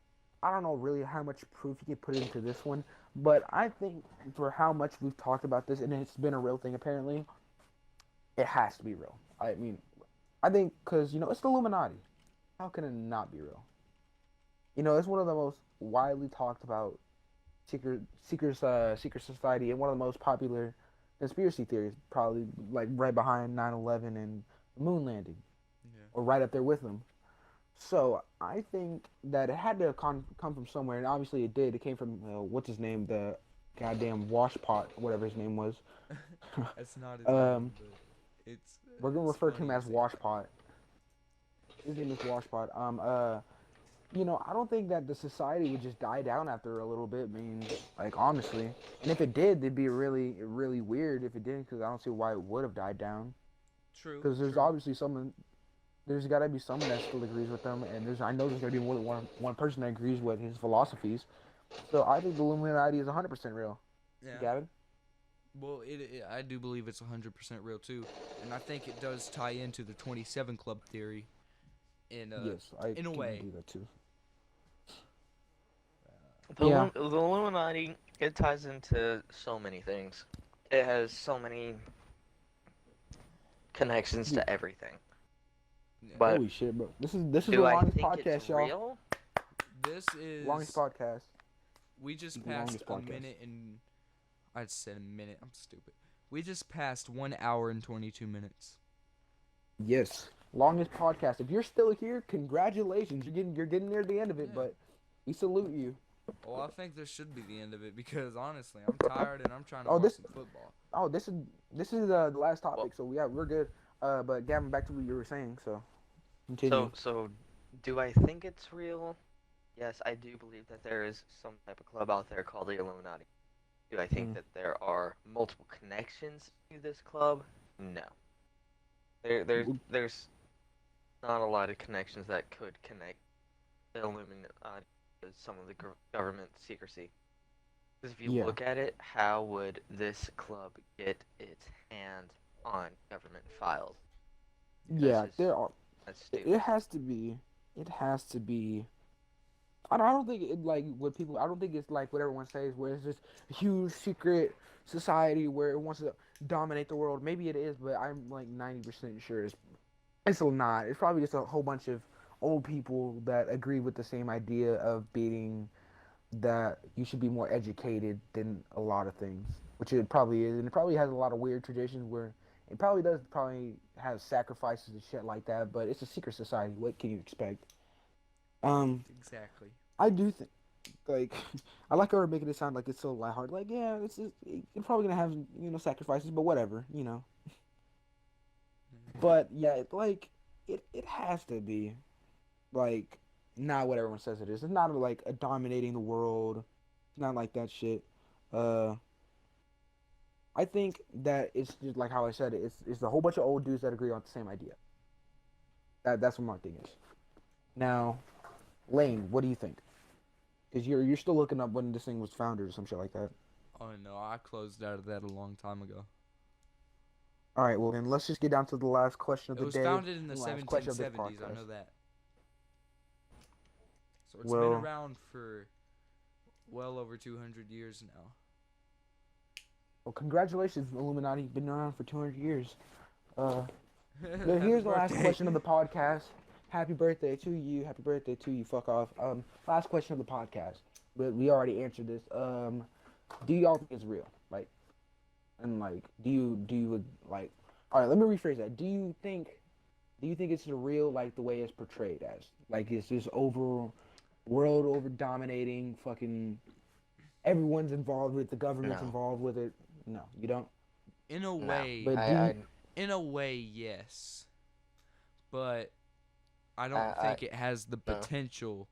I don't know really how much proof you can put into this one, but I think for how much we've talked about this, and it's been a real thing apparently, it has to be real. I mean, I think because it's the Illuminati. How can it not be real? It's one of the most widely talked about secret society and one of the most popular conspiracy theories, probably like right behind 9/11 and the moon landing, Yeah. or right up there with them. So I think that it had to come from somewhere, and obviously it did. It came from what's his name, the goddamn washpot, whatever his name was. That's not his um, name, but it's we're gonna it's refer to him funny you as say that. Washpot. His name is Washpot. I don't think that the society would just die down after a little bit. I mean, like honestly, and if it did, it'd be really, really weird if it didn't, because I don't see why it would have died down. True, Because there's true. obviously someone, there's got to be someone that still agrees with them, and I know there's gonna be more than one person that agrees with his philosophies. So I think the Illuminati is 100% real. Yeah. Gavin? Well, I do believe it's 100% real too, and I think it does tie into the 27 Club theory Yes, I in a can way. believe that too. Yeah. The Illuminati, it ties into so many things. It has so many connections Dude, to everything. Yeah. But holy shit, bro. This is the do I longest think it's podcast, y'all. real? This Longest is podcast. we just The passed longest a podcast. minute and I'd said a minute. I'm stupid. We just passed 1 hour and 22 minutes. Yes, longest podcast. If you're still here, congratulations. You're getting near the end of it, Yeah. but we salute you. Well, I think this should be the end of it because honestly, I'm tired and I'm trying to Oh, watch this some football. oh this is the last topic. Well, So yeah, we're good. But Gavin, back to what you were saying. So continue. so do I think it's real? Yes, I do believe that there is some type of club out there called the Illuminati. Do I think Mm. that there are multiple connections to this club? No. There's not a lot of connections that could connect the Illuminati to some of the government secrecy. Because if you Yeah, look at it, how would this club get its hand on government files? That's yeah. just There are. that's It stupid. has to be. It has to be. I don't think it like what people. I don't think it's like what everyone says, where it's this huge secret society where it wants to dominate the world. Maybe it is, but I'm like 90% sure it's not. It's probably just a whole bunch of old people that agree with the same idea of being that you should be more educated than a lot of things, which it probably is, and it probably has a lot of weird traditions where it probably does probably have sacrifices and shit like that. But it's a secret society. What can you expect? Um, Exactly. I do think like I like how we're making it sound like it's so lighthearted. Like yeah, it's probably gonna have sacrifices, but whatever. But yeah, like it has to be like not what everyone says it is. It's not like a dominating the world. It's not like that shit. Uh, I think that it's just like how I said it. It's a whole bunch of old dudes that agree on the same idea. That's what my thing is. Now, Lane, what do you think? Because you're still looking up when this thing was founded or some shit like that. Oh no, I closed out of that a long time ago. All right, well then let's just get down to the last question of It the was day founded in the and last question of this 1770s. I podcast. know that. So it's been Well, around for well over 200 years now. well, congratulations, Illuminati. You've been around for 200 years. Uh, Happy here's the last birthday. question of the podcast. Happy birthday to you. Happy birthday to you. Fuck off. Last question of the podcast. But we already answered this. Do y'all think it's real? Like, and like, do you like? All right, let me rephrase that. Do you think it's real like the way it's portrayed as? Like, it's this world over dominating fucking everyone's involved with the government's No. involved with it. No, you don't. In a No. way, But do I you? in a way, yes. But I I don't think it has the no. potential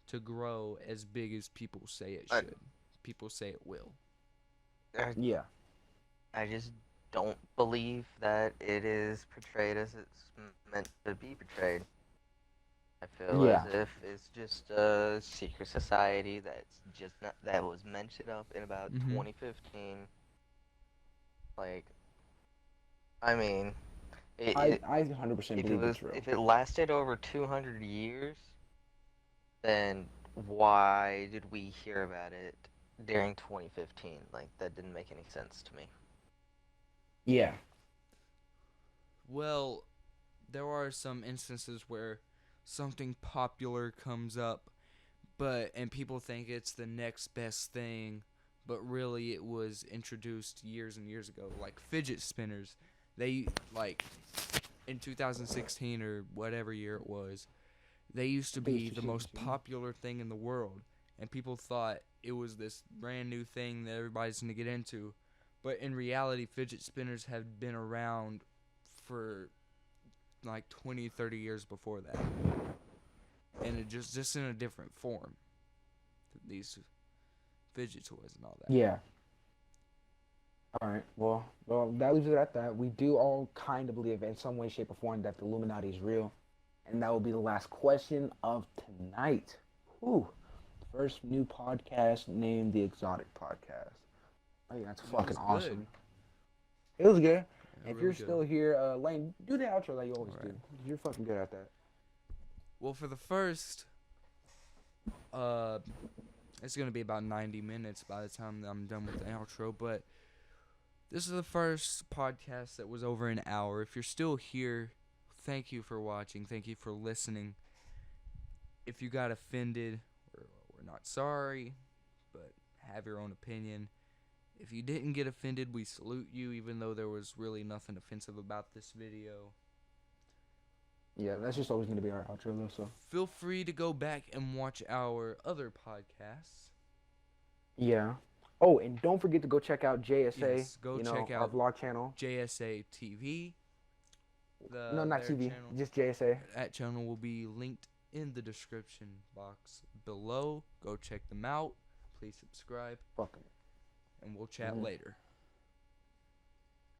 to grow as big as people say it I, should. People say it will. I Yeah. I just don't believe that it is portrayed as it's meant to be portrayed. I feel Yeah. as if it's just a secret society that was mentioned up in about Mhm. 2015. Like, I mean, I 100% believe it's real. if it lasted over 200 years, then why did we hear about it during 2015? Like, that didn't make any sense to me. Yeah. Well, there are some instances where something popular comes up, and people think it's the next best thing, but really it was introduced years and years ago, like fidget spinners. They like in 2016 or whatever year it was, they used to I think be it's the just most popular thing in the world, and people thought it was this brand new thing that everybody's going to get into. But in reality, fidget spinners have been around for like 20, 30 years before that. And it just in a different form. These fidget toys and all that. Yeah. All right. Well, that leaves it at that. We do all kind of believe in some way, shape, or form that the Illuminati is real, and that will be the last question of tonight. Whew. First new podcast named the Xotiic Podcast. I think that's It fucking was awesome. good. It was good. Yeah, If really you're good. still here, Lane, do the outro like you always Alright. do. You're fucking good at that. Well, for the first, it's gonna be about 90 minutes by the time I'm done with the outro. But this is the first podcast that was over an hour. If you're still here, thank you for watching. Thank you for listening. If you got offended, we're not sorry, but have your own opinion. If you didn't get offended, we salute you, even though there was really nothing offensive about this video. Yeah, that's just always gonna be our outro though. So Feel free to go back and watch our other podcasts. yeah. Oh, and don't forget to go check out JSA. Yes, go check our out vlog channel. JSA TV. No, not Their TV. channel, Just JSA. that channel will be linked in the description box below. Go check them out. Please subscribe, Fucking. and we'll chat Mhm. later.